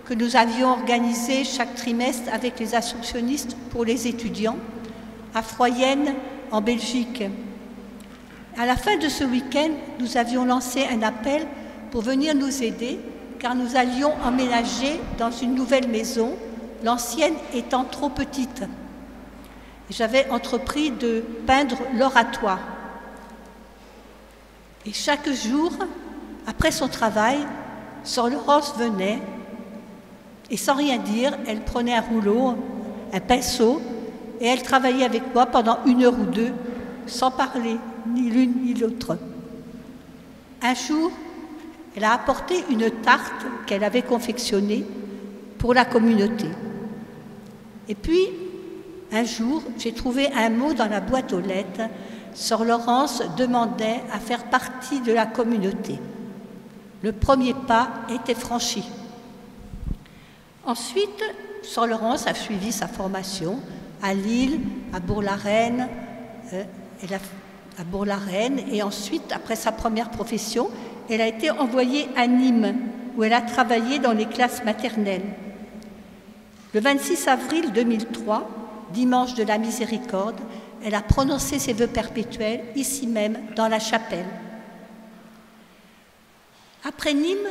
S11: que nous avions organisée chaque trimestre avec les assomptionnistes pour les étudiants à Froyenne, en Belgique. À la fin de ce week-end, nous avions lancé un appel pour venir nous aider car nous allions emménager dans une nouvelle maison, l'ancienne étant trop petite. J'avais entrepris de peindre l'oratoire. Et chaque jour, après son travail, Sœur Laurence venait et sans rien dire, elle prenait un rouleau, un pinceau et elle travaillait avec moi pendant 1 heure ou 2 sans parler, ni l'une ni l'autre. Un jour, elle a apporté une tarte qu'elle avait confectionnée pour la communauté. Et puis, un jour, j'ai trouvé un mot dans la boîte aux lettres. Sœur Laurence demandait à faire partie de la communauté. Le premier pas était franchi. Ensuite, Sœur Laurence a suivi sa formation à Lille, à Bourg-la-Reine, et ensuite, après sa première profession, elle a été envoyée à Nîmes, où elle a travaillé dans les classes maternelles. Le 26 avril 2003, dimanche de la Miséricorde, elle a prononcé ses vœux perpétuels, ici même, dans la chapelle. Après Nîmes,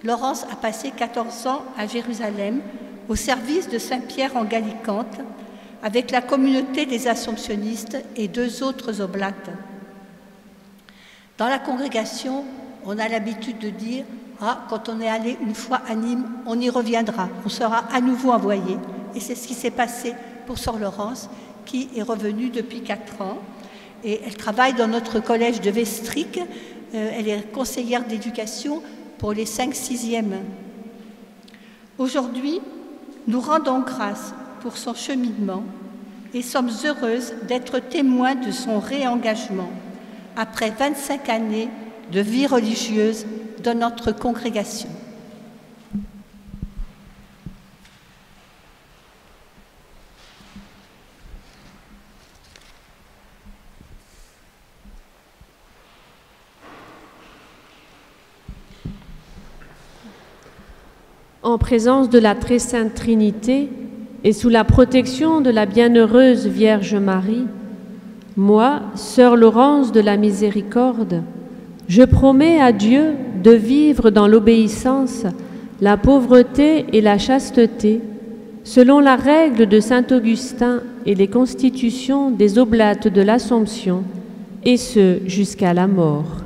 S11: Laurence a passé 14 ans à Jérusalem, au service de Saint-Pierre en Gallicante, avec la communauté des Assomptionnistes et 2 autres oblates. Dans la congrégation, on a l'habitude de dire « Ah, quand on est allé une fois à Nîmes, on y reviendra, on sera à nouveau envoyé ». Et c'est ce qui s'est passé pour Sœur Laurence, qui est revenue depuis 4 ans. Et elle travaille dans notre collège de Vestric. Elle est conseillère d'éducation pour les 5-6e. Aujourd'hui, nous rendons grâce pour son cheminement et sommes heureuses d'être témoins de son réengagement après 25 années de vie religieuse dans notre congrégation.
S12: En présence de la Très Sainte Trinité et sous la protection de la Bienheureuse Vierge Marie, moi, Sœur Laurence de la Miséricorde, je promets à Dieu de vivre dans l'obéissance, la pauvreté et la chasteté, selon la règle de saint Augustin et les constitutions des Oblates de l'Assomption, et ce jusqu'à la mort.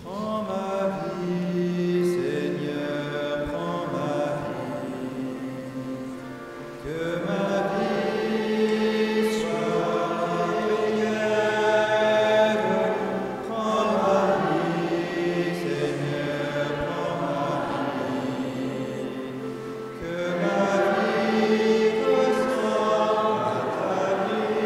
S8: Prends ma vie, Seigneur, prends ma vie, que ma vie soit prière. Prends ma vie, Seigneur, prends ma vie, que ma vie ressemble à ta vie,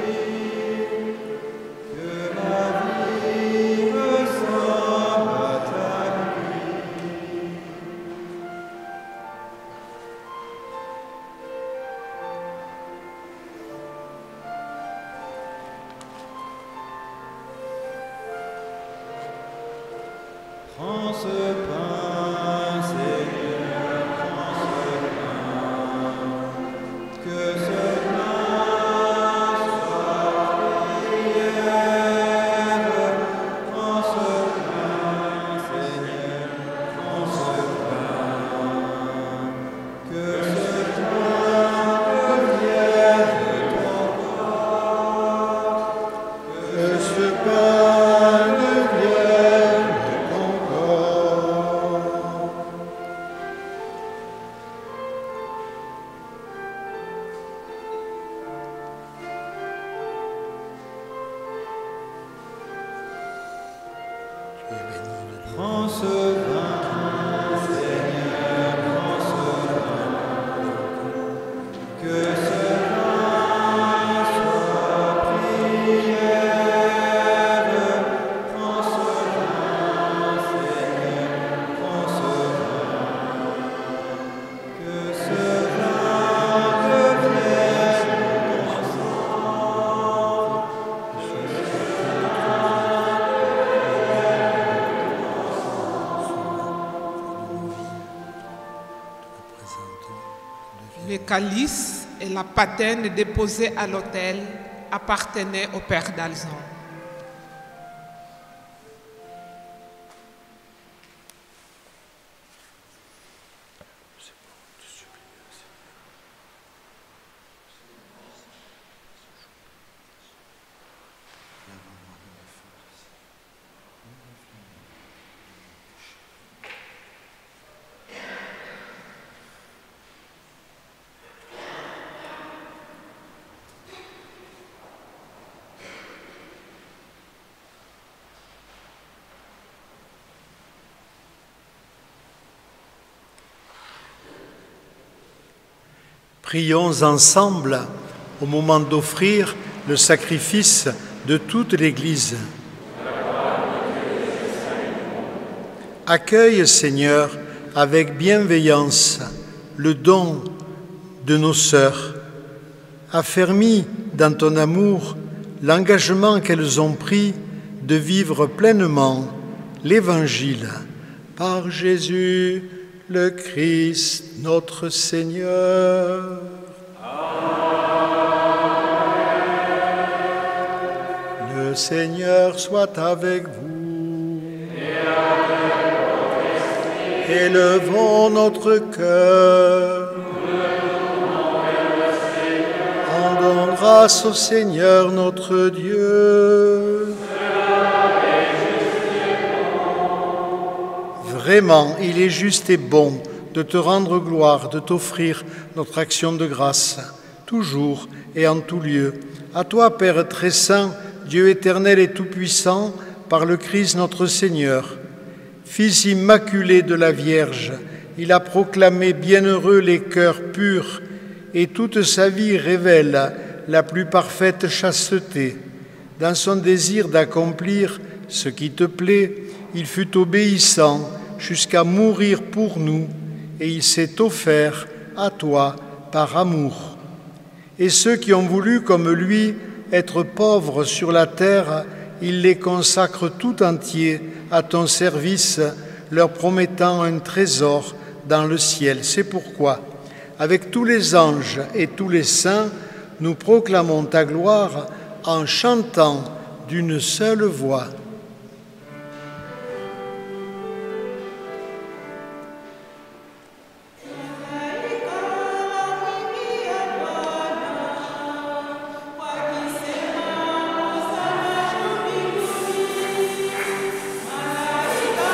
S8: que ma vie ressemble à ta vie. Prends ce pain, Seigneur, prends ce pain, que ce pain soit prière. Prends ce pain, Seigneur, prends ce pain, que ce pain devienne ton corps, que ce pain devienne ton corps. Prends ce vin, Seigneur, prends ce vin, que ce vin soit prière. Prends ce vin, Seigneur, prends ce vin, que ce vin devienne ton sang, que ce
S1: Le calice et la patène déposés à l'autel appartenaient au père d'Alzan.
S2: Prions ensemble au moment d'offrir le sacrifice de toute l'Église. Accueille, Seigneur, avec bienveillance le don de nos sœurs. Affermis dans ton amour l'engagement qu'elles ont pris de vivre pleinement l'Évangile par Jésus le Christ, notre Seigneur. Le Seigneur soit avec vous. Élevons notre cœur. Rendons grâce au Seigneur notre Dieu. Vraiment, il est juste et bon de te rendre gloire, de t'offrir notre action de grâce, toujours et en tout lieu. À toi, Père très saint, Dieu éternel et tout-puissant, par le Christ notre Seigneur. Fils immaculé de la Vierge, il a proclamé bienheureux les cœurs purs, et toute sa vie révèle la plus parfaite chasteté. Dans son désir d'accomplir ce qui te plaît, il fut obéissant jusqu'à mourir pour nous, et il s'est offert à toi par amour. Et ceux qui ont voulu, comme lui, être pauvres sur la terre, il les consacre tout entiers à ton service, leur promettant un trésor dans le ciel. C'est pourquoi, avec tous les anges et tous les saints, nous proclamons ta gloire en chantant d'une seule voix.
S8: Malaika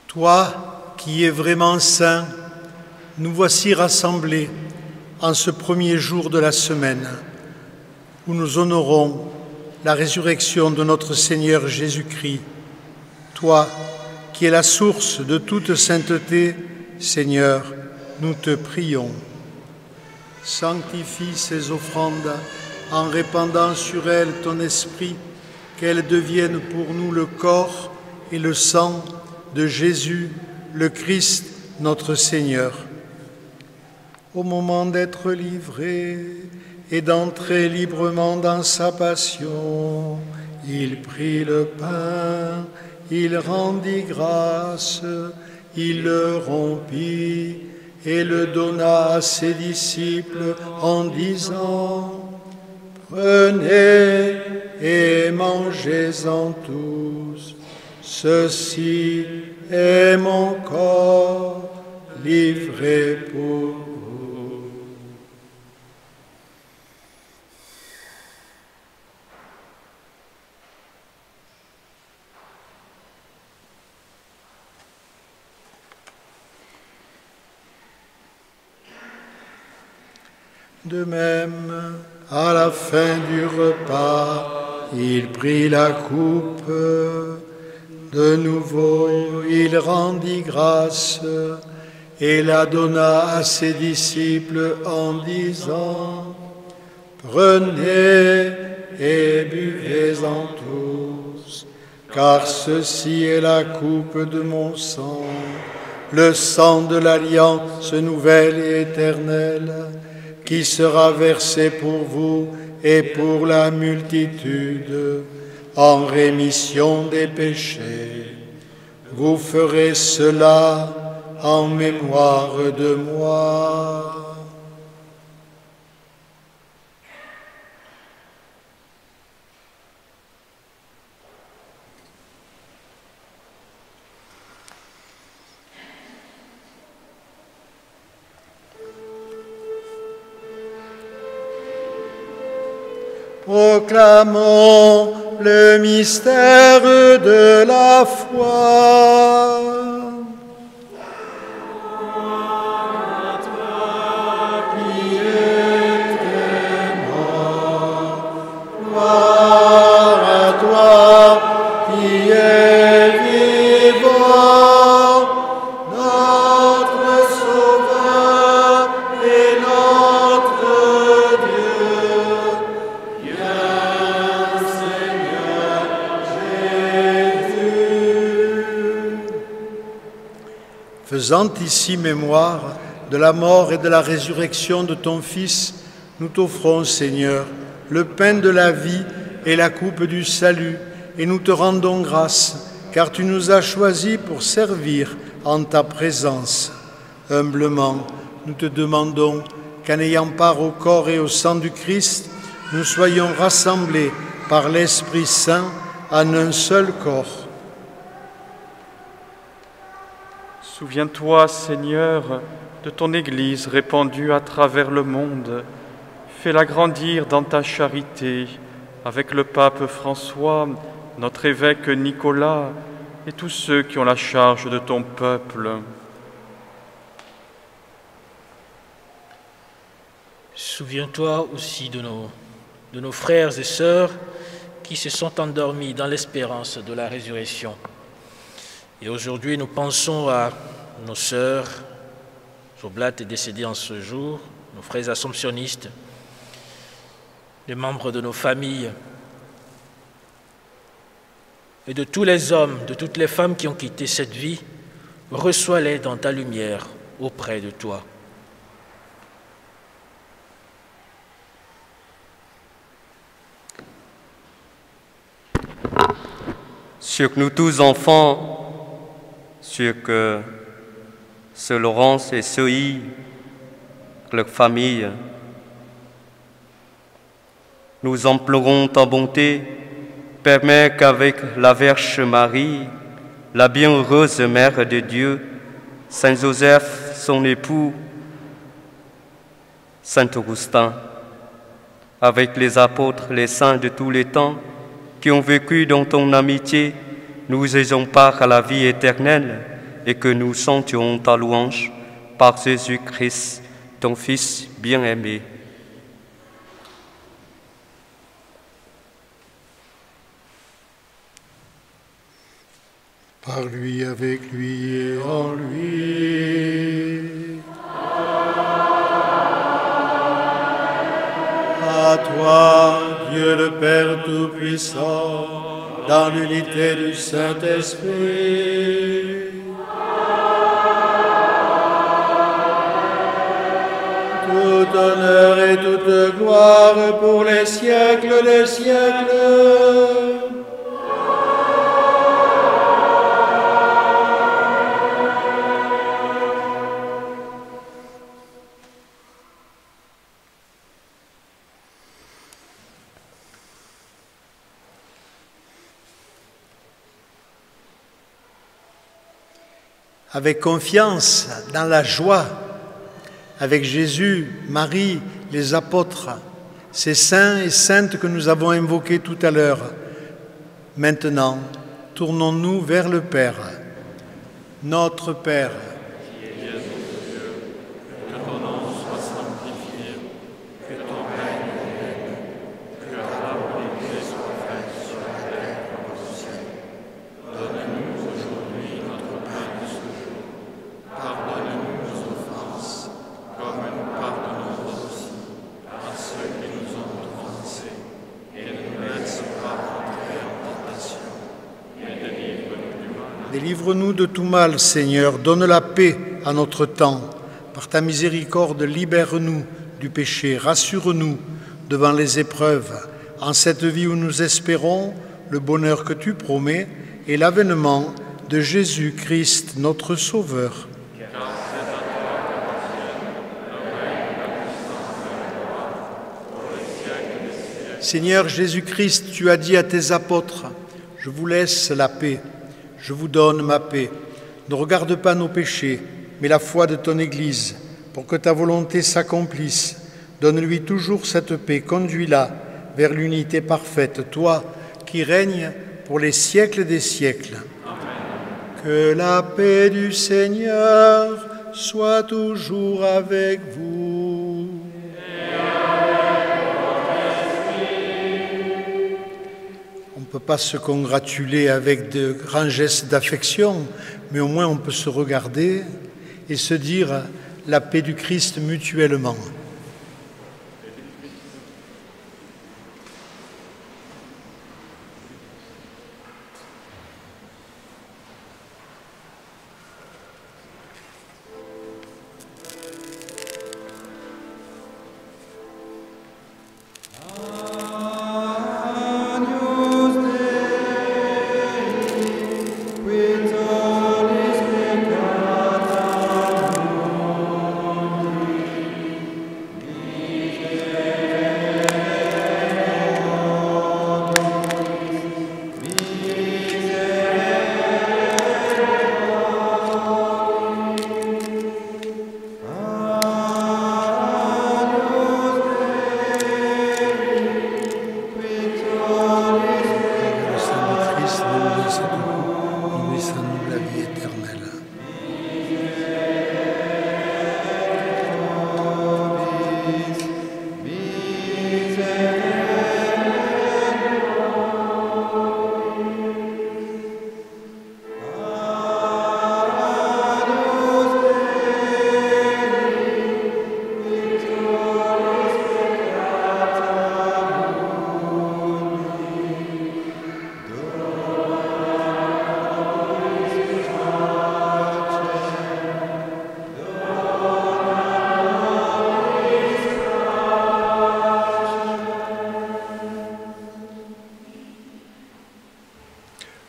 S2: Toi qui es vraiment saint, nous voici rassemblés en ce premier jour de la semaine où nous honorons la résurrection de notre Seigneur Jésus-Christ. Toi qui es la source de toute sainteté, Seigneur, nous te prions. Sanctifie ces offrandes en répandant sur elles ton esprit, qu'elles deviennent pour nous le corps et le sang de Jésus, le Christ, notre Seigneur. Au moment d'être livré et d'entrer librement dans sa passion, il prit le pain, il rendit grâce, il le rompit et le donna à ses disciples en disant: « Prenez et mangez-en tous, ceci est mon corps livré pour vous. » De même, à la fin du repas, il prit la coupe. De nouveau, il rendit grâce et la donna à ses disciples en disant: « Prenez et buvez-en tous, car ceci est la coupe de mon sang, le sang de l'alliance nouvelle et éternelle, qui sera versé pour vous et pour la multitude en rémission des péchés. Vous ferez cela en mémoire de moi. » Proclamons le mystère de la foi. Gloire à toi qui étais mort, gloire à toi qui es vivant, notre Sauveur et notre Dieu. Faisant ici mémoire de la mort et de la résurrection de ton Fils, nous t'offrons, Seigneur, le pain de la vie et la coupe du salut, et nous te rendons grâce, car tu nous as choisis pour servir en ta présence. Humblement, nous te demandons qu'en ayant part au corps et au sang du Christ, nous soyons rassemblés par l'Esprit Saint en un seul corps.
S7: Souviens-toi, Seigneur, de ton Église répandue à travers le monde. Fais-la grandir dans ta charité, avec le pape François, notre évêque Nicolas et tous ceux qui ont la charge de ton peuple.
S13: Souviens-toi aussi de nos frères et sœurs qui se sont endormis dans l'espérance de la résurrection. Et aujourd'hui, nous pensons à nos sœurs oblates et décédées en ce jour, nos frères assomptionnistes, les membres de nos familles et de tous les hommes, de toutes les femmes qui ont quitté cette vie. Reçois-les dans ta lumière auprès de toi.
S14: Sur nous tous enfants, sur que ce Laurence et Zoé, leur famille, nous implorons ta bonté, permets qu'avec la Vierge Marie, la bienheureuse Mère de Dieu, Saint Joseph, son époux, Saint Augustin, avec les apôtres, les saints de tous les temps, qui ont vécu dans ton amitié, nous ayons part à la vie éternelle et que nous sentions ta louange par Jésus-Christ, ton Fils bien-aimé.
S2: Par lui, avec lui et en lui. À toi, Dieu le Père Tout-Puissant, dans l'unité du Saint-Esprit, tout honneur et toute gloire pour les siècles des siècles. Avec confiance, dans la joie, avec Jésus, Marie, les apôtres, ces saints et saintes que nous avons invoqués tout à l'heure. Maintenant, tournons-nous vers le Père. Notre Père,
S7: qui es aux cieux, que ton nom soit sanctifié, que ton règne vienne, que ta volonté soit faite sur la terre comme au ciel. Donne-nous aujourd'hui notre pain de ce jour. Pardonne-nous nos offenses, comme nous pardonnons aussi à ceux qui nous ont offensés. Et ne nous laisse pas entrer en tentation, mais délivre-nous du mal.
S2: délivre-nous de tout mal, Seigneur. Donne la paix à notre temps. Par ta miséricorde, libère-nous du péché. Rassure-nous devant les épreuves. En cette vie où nous espérons le bonheur que tu promets et l'avènement de Jésus-Christ, notre Sauveur. Seigneur Jésus-Christ, tu as dit à tes apôtres, « Je vous laisse la paix, je vous donne ma paix. Ne regarde pas nos péchés, mais la foi de ton Église, pour que ta volonté s'accomplisse. Donne-lui toujours cette paix, conduis-la vers l'unité parfaite, toi qui règnes pour les siècles des siècles. » Que la paix du Seigneur soit toujours avec vous. On ne peut pas se congratuler avec de grands gestes d'affection, mais au moins on peut se regarder et se dire la paix du Christ mutuellement.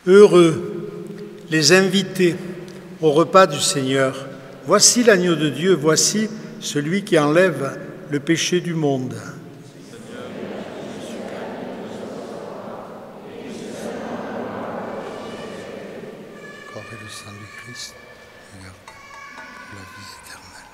S2: Heureux les invités au repas du Seigneur. Voici l'agneau de Dieu, voici celui qui enlève le péché du monde. Le corps et le sang du Christ, regarde, pour la vie éternelle.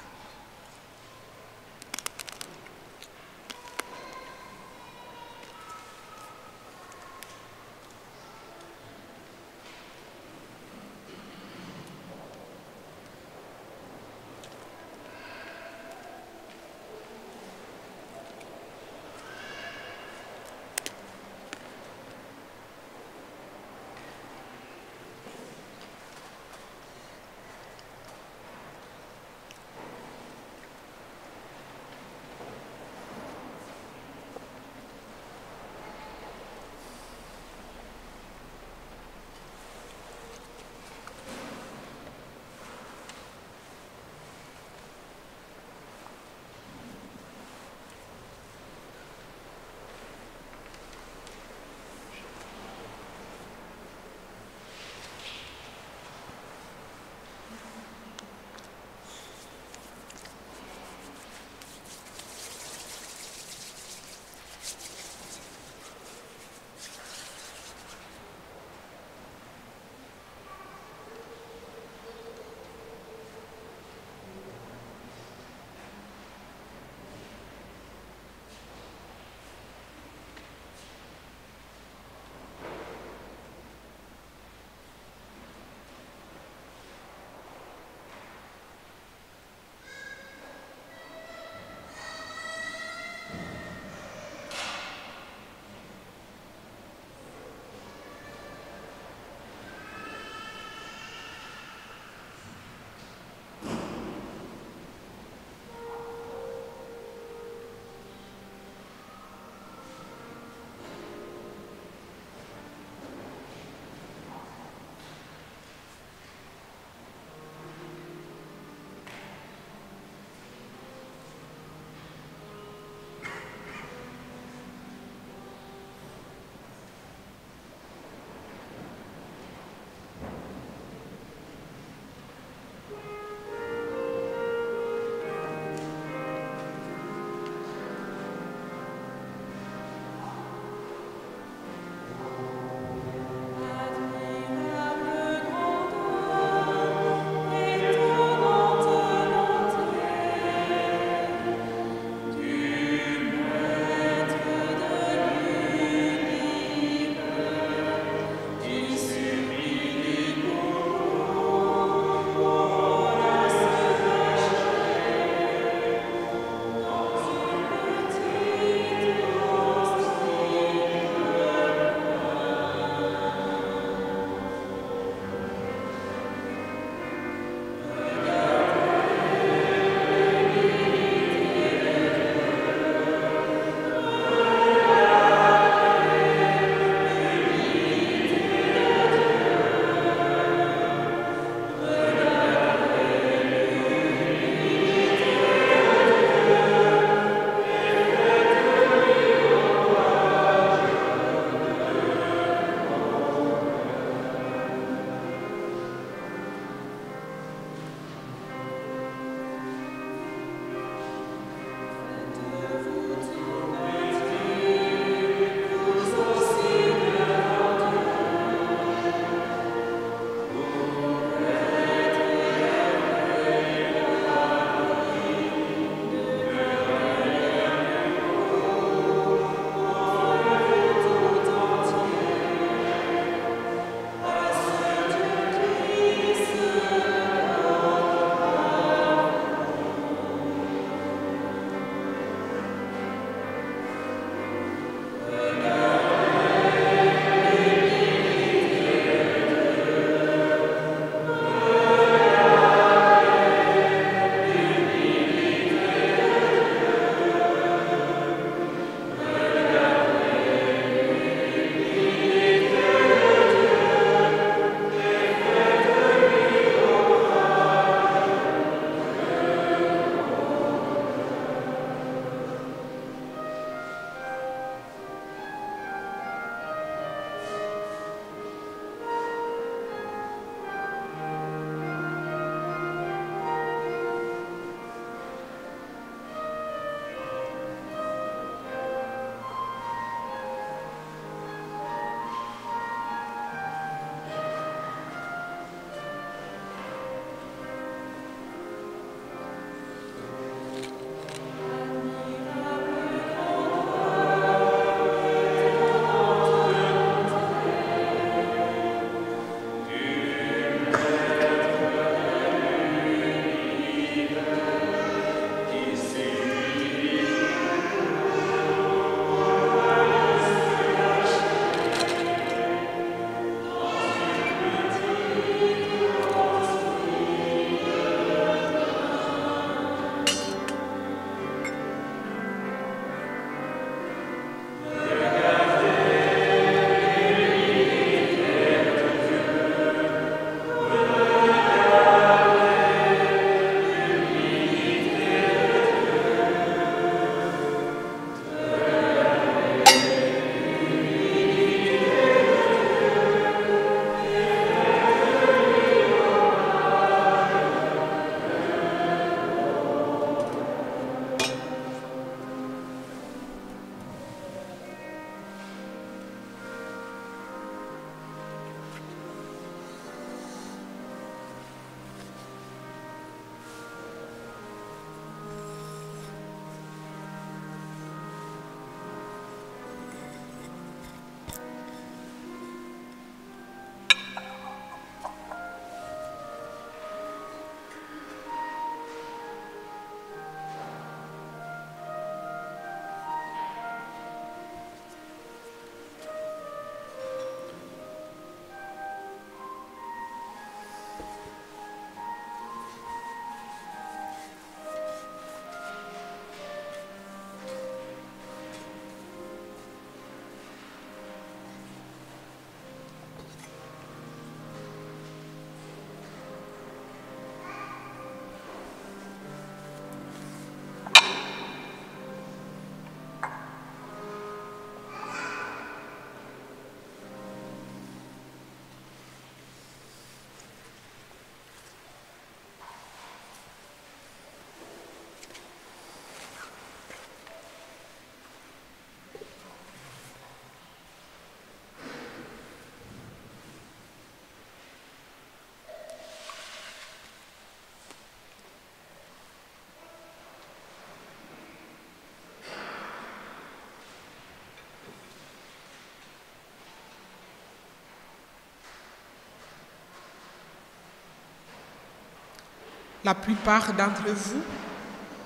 S1: la plupart d'entre vous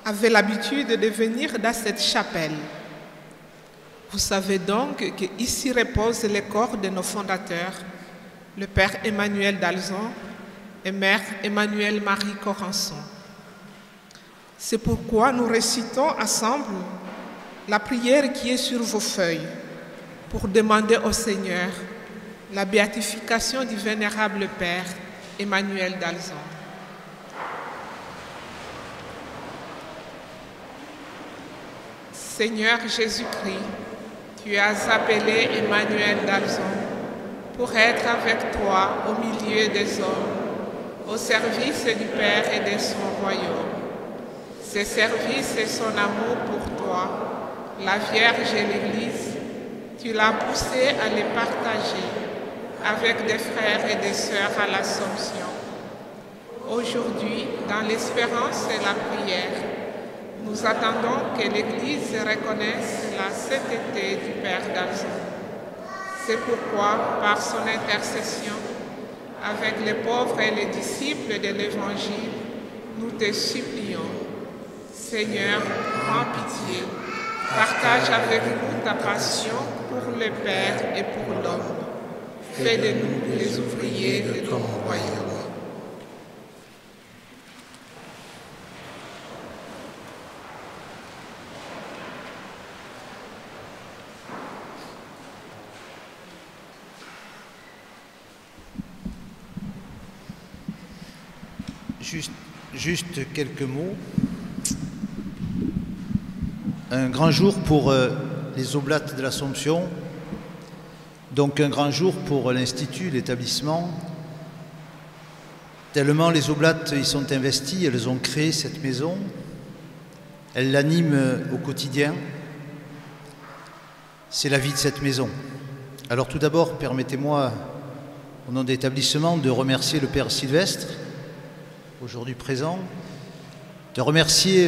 S1: avaient l'habitude de venir dans cette chapelle. Vous savez donc qu'ici reposent les corps de nos fondateurs, le Père Emmanuel d'Alzon et Mère Emmanuelle Marie Corançon. C'est pourquoi nous récitons ensemble la prière qui est sur vos feuilles pour demander au Seigneur la béatification du vénérable Père Emmanuel d'Alzon. Seigneur Jésus-Christ, tu as appelé Emmanuel d'Alzon pour être avec toi au milieu des hommes, au service du Père et de son royaume. Ce service et son amour pour toi, la Vierge et l'Église, tu l'as poussé à les partager avec des frères et des sœurs à l'Assomption. Aujourd'hui, dans l'espérance et la prière, nous attendons que l'Église reconnaisse la sainteté du Père d'Alzon. C'est pourquoi, par son intercession, avec les pauvres et les disciples de l'Évangile, nous te supplions. Seigneur, prends pitié, partage avec nous ta passion pour le Père et pour l'homme. Fais de nous les ouvriers de ton royaume.
S15: Juste quelques mots. Un grand jour pour les Oblates de l'Assomption, donc un grand jour pour l'Institut, l'établissement. Tellement les Oblates y sont investies, elles ont créé cette maison, elles l'animent au quotidien. C'est la vie de cette maison. Alors tout d'abord, permettez-moi, au nom de l'établissement, de remercier le Père Sylvestre, aujourd'hui présent, de remercier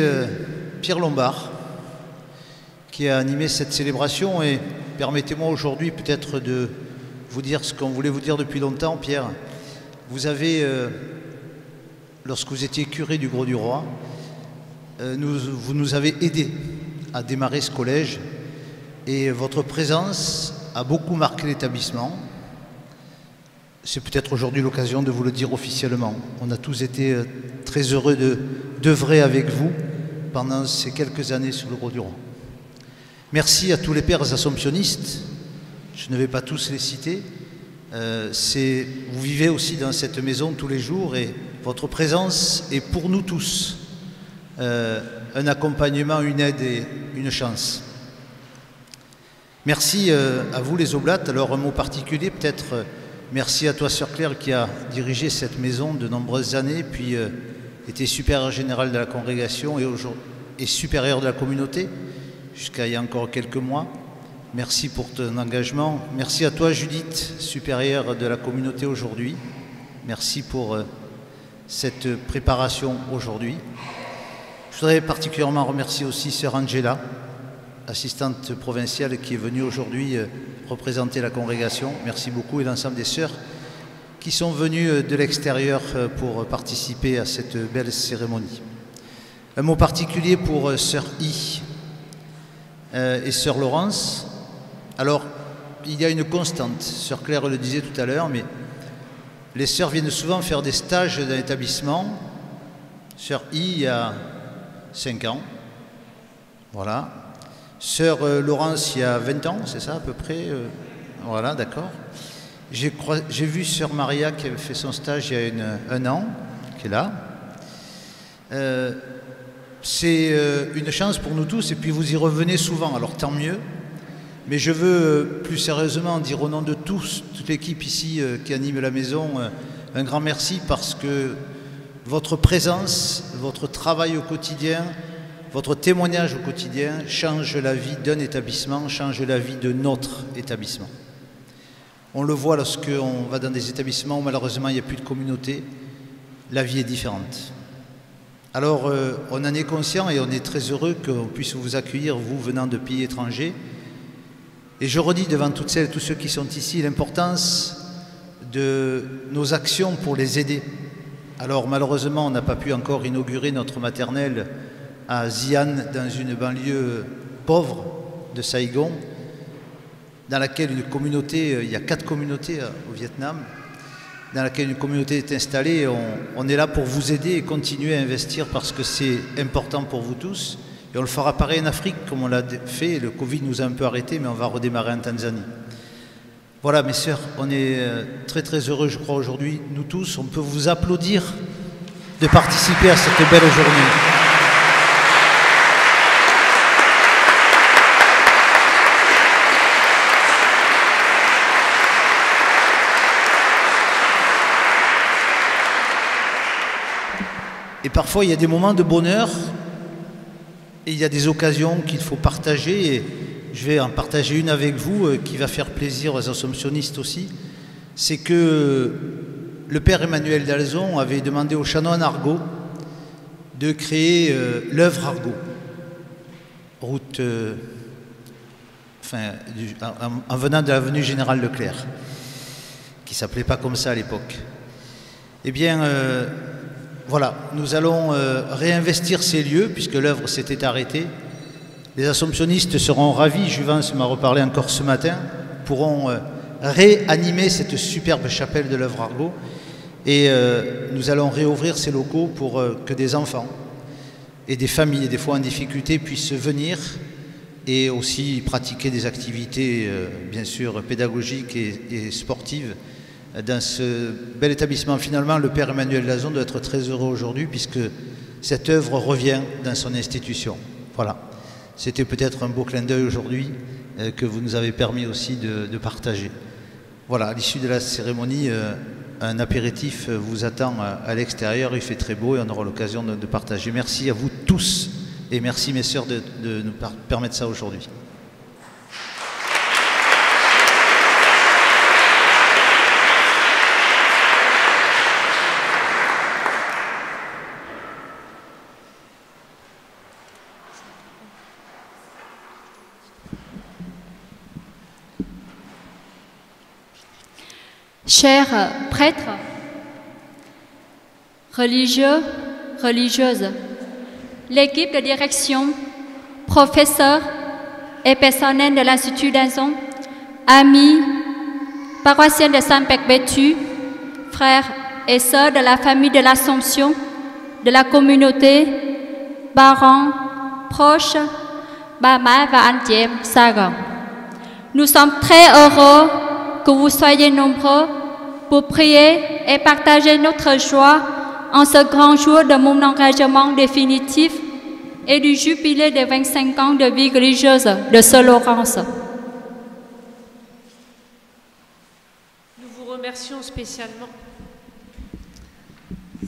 S15: Pierre Lombard, qui a animé cette célébration. Et permettez-moi aujourd'hui peut-être de vous dire ce qu'on voulait vous dire depuis longtemps. Pierre, vous avez, lorsque vous étiez curé du Grau-du-Roi, vous nous avez aidés à démarrer ce collège, et votre présence a beaucoup marqué l'établissement. C'est peut-être aujourd'hui l'occasion de vous le dire officiellement. On a tous été très heureux d'œuvrer avec vous pendant ces quelques années sur le Grau-du-Roi. Merci à tous les pères assomptionnistes. Je ne vais pas tous les citer. Vous vivez aussi dans cette maison tous les jours, et votre présence est pour nous tous un accompagnement, une aide et une chance. Merci à vous les Oblates. Alors un mot particulier peut-être. Merci à toi, Sœur Claire, qui a dirigé cette maison de nombreuses années, puis était supérieure générale de la congrégation et supérieure de la communauté, jusqu'à il y a encore quelques mois. Merci pour ton engagement. Merci à toi, Judith, supérieure de la communauté aujourd'hui. Merci pour cette préparation aujourd'hui. Je voudrais particulièrement remercier aussi Sœur Angela, assistante provinciale, qui est venue aujourd'hui représenter la congrégation. Merci beaucoup, et l'ensemble des sœurs qui sont venues de l'extérieur pour participer à cette belle cérémonie. Un mot particulier pour Sœur I et Sœur Laurence. Alors, il y a une constante, Sœur Claire le disait tout à l'heure, mais les sœurs viennent souvent faire des stages dans l'établissement. Sœur I, il y a 5 ans, voilà. Sœur Laurence, il y a 20 ans, c'est ça à peu près, voilà, d'accord. J'ai vu Sœur Maria qui avait fait son stage il y a un an, qui est là. C'est une chance pour nous tous, et puis vous y revenez souvent, alors tant mieux. Mais je veux plus sérieusement dire au nom de tous, toute l'équipe ici qui anime la maison, un grand merci, parce que votre présence, votre travail au quotidien, votre témoignage au quotidien change la vie d'un établissement, change la vie de notre établissement. On le voit lorsqu'on va dans des établissements où malheureusement il n'y a plus de communauté, la vie est différente. Alors on en est conscient, et on est très heureux qu'on puisse vous accueillir, vous venant de pays étrangers. Et je redis devant toutes celles et tous ceux qui sont ici l'importance de nos actions pour les aider Alors malheureusement, on n'a pas pu encore inaugurer notre maternelle à Xi'an, dans une banlieue pauvre de Saigon, dans laquelle une communauté, il y a 4 communautés au Vietnam, dans laquelle une communauté est installée. On est là pour vous aider et continuer à investir parce que c'est important pour vous tous. Et on le fera pareil en Afrique, comme on l'a fait. Le Covid nous a un peu arrêtés, mais on va redémarrer en Tanzanie. Voilà, mes sœurs, on est très très heureux, je crois, aujourd'hui. Nous tous, on peut vous applaudir de participer à cette belle journée. Et parfois, il y a des moments de bonheur et il y a des occasions qu'il faut partager. Et je vais en partager une avec vous qui va faire plaisir aux assomptionnistes aussi. C'est que le père Emmanuel d'Alzon avait demandé aux chanoines Argot de créer l'œuvre Argot, route, en venant de l'avenue Général Leclerc, qui ne s'appelait pas comme ça à l'époque. Eh bien, voilà, nous allons réinvestir ces lieux puisque l'œuvre s'était arrêtée. Les assomptionnistes seront ravis, Juvence m'a reparlé encore ce matin, pourront réanimer cette superbe chapelle de l'œuvre Argot et nous allons réouvrir ces locaux pour que des enfants et des familles, des fois en difficulté, puissent venir et aussi pratiquer des activités, bien sûr, pédagogiques et sportives dans ce bel établissement. Finalement, le père Emmanuel d'Alzon doit être très heureux aujourd'hui puisque cette œuvre revient dans son institution. Voilà. C'était peut-être un beau clin d'œil aujourd'hui que vous nous avez permis aussi de partager. Voilà, à l'issue de la cérémonie, un apéritif vous attend à l'extérieur. Il fait très beau et on aura l'occasion de partager. Merci à vous tous et merci mes sœurs de nous permettre ça aujourd'hui.
S10: Chers prêtres, religieux, religieuses, l'équipe de direction, professeurs et personnel de l'Institut d'Alzon, amis, paroissiens de Saint-Perpétue, frères et sœurs de la famille de l'Assomption, de la communauté, parents, proches, Bama và anh chị em Saigon. Nous sommes très heureux que vous soyez nombreux pour prier et partager notre joie en ce grand jour de mon engagement définitif et du jubilé de 25 ans de vie religieuse de Sœur Laurence.
S12: Nous vous remercions spécialement.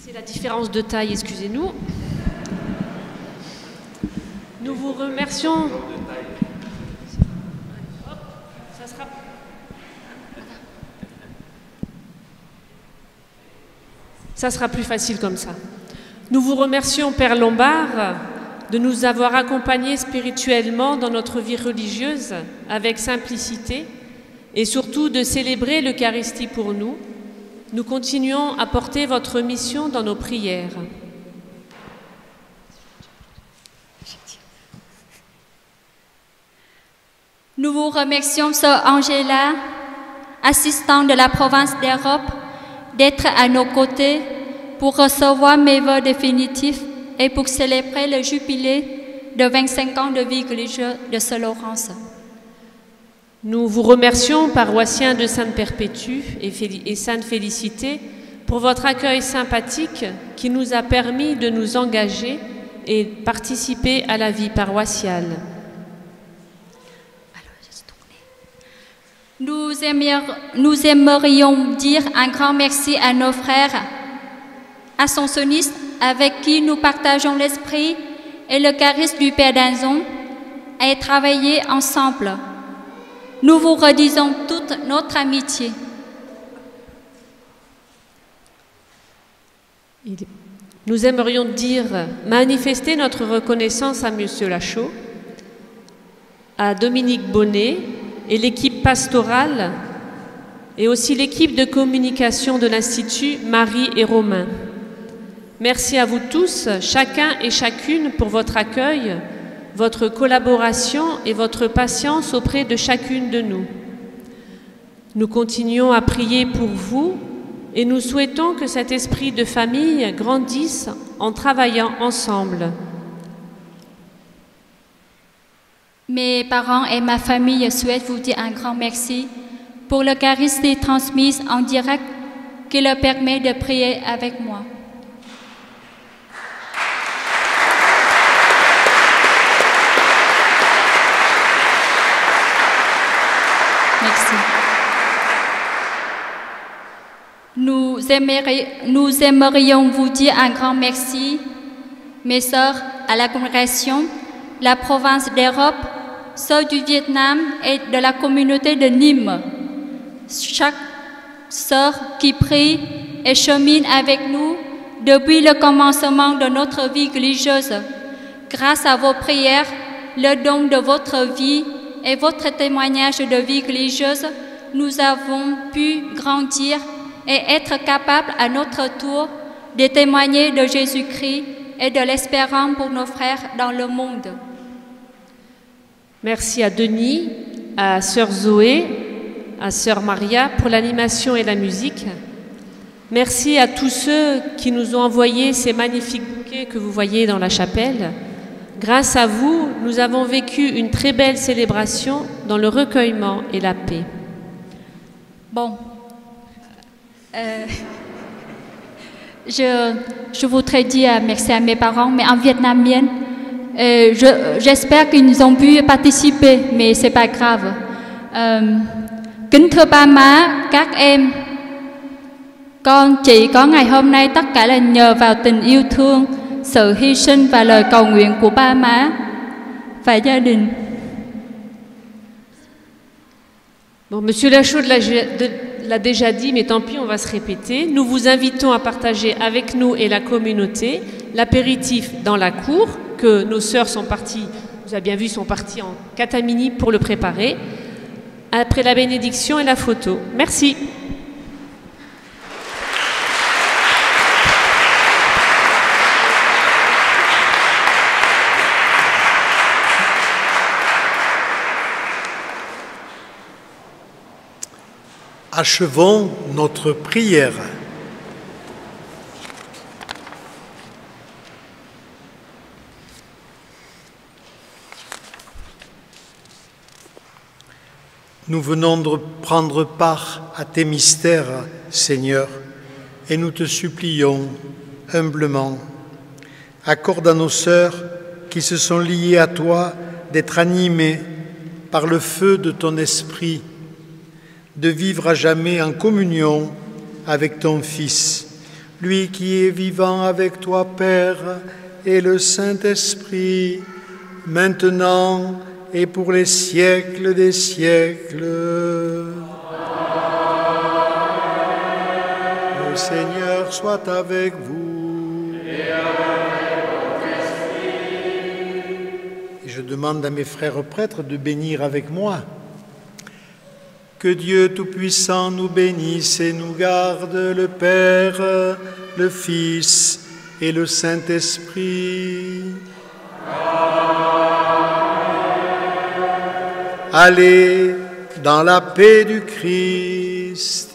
S12: C'est la différence de taille, excusez-nous. Nous vous remercions. Ça sera plus facile comme ça. Nous vous remercions, Père Lombard, de nous avoir accompagnés spirituellement dans notre vie religieuse avec simplicité et surtout de célébrer l'Eucharistie pour nous. Nous continuons à porter votre mission dans nos prières.
S10: Nous vous remercions, Sœur Angela, assistante de la province d'Europe, d'être à nos côtés pour recevoir mes vœux définitifs et pour célébrer le jubilé de 25 ans de vie religieuse de Sœur Laurence.
S12: Nous vous remercions, paroissiens de Sainte-Perpétue et Sainte-Félicité, pour votre accueil sympathique qui nous a permis de nous engager et participer à la vie paroissiale.
S10: Nous aimerions dire un grand merci à nos frères assomptionnistes avec qui nous partageons l'esprit et le charisme du Père d'Alzon et travailler ensemble. Nous vous redisons toute notre amitié.
S12: Nous aimerions manifester notre reconnaissance à M. Lachaud, à Dominique Bonnet, et l'équipe pastorale et aussi l'équipe de communication de l'Institut Marie et Romain. Merci à vous tous, chacun et chacune, pour votre accueil, votre collaboration et votre patience auprès de chacune de nous. Nous continuons à prier pour vous et nous souhaitons que cet esprit de famille grandisse en travaillant ensemble.
S10: Mes parents et ma famille souhaitent vous dire un grand merci pour l'Eucharistie transmise en direct qui leur permet de prier avec moi. Merci. Nous aimerions vous dire un grand merci, mes sœurs, à la congrégation, la province d'Europe, ceux du Vietnam et de la communauté de Nîmes. Chaque sœur qui prie et chemine avec nous depuis le commencement de notre vie religieuse. Grâce à vos prières, le don de votre vie et votre témoignage de vie religieuse, nous avons pu grandir et être capables à notre tour de témoigner de Jésus-Christ et de l'espérance pour nos frères dans le monde.
S12: Merci à Denis, à sœur Zoé, à sœur Maria pour l'animation et la musique. Merci à tous ceux qui nous ont envoyé ces magnifiques bouquets que vous voyez dans la chapelle. Grâce à vous, nous avons vécu une très belle célébration dans le recueillement et la paix.
S10: Bon, je voudrais dire merci à mes parents, mais en vietnamien. J'espère qu'ils ont pu participer, mais c'est pas grave. Kính thưa ba má, các em, con chỉ có ngày hôm nay tất cả là nhờ vào tình yêu thương, sự hy sinh và lời cầu nguyện của ba má và gia đình.
S12: Bon, Monsieur Lachaud l'a déjà dit, mais tant pis, on va se répéter. Nous vous invitons à partager avec nous et la communauté l'apéritif dans la cour, que nos sœurs sont parties, vous avez bien vu, sont parties en catamini pour le préparer, après la bénédiction et la photo. Merci.
S2: Achevons notre prière. Nous venons de prendre part à tes mystères, Seigneur, et nous te supplions humblement. Accorde à nos sœurs qui se sont liées à toi d'être animées par le feu de ton esprit, de vivre à jamais en communion avec ton Fils, lui qui est vivant avec toi, Père, et le Saint-Esprit, maintenant et pour les siècles des siècles. Le Seigneur soit avec vous. Et avec votre esprit. Et je demande à mes frères prêtres de bénir avec moi. Que Dieu Tout-Puissant nous bénisse et nous garde, le Père, le Fils et le Saint-Esprit. Allez dans la paix du Christ.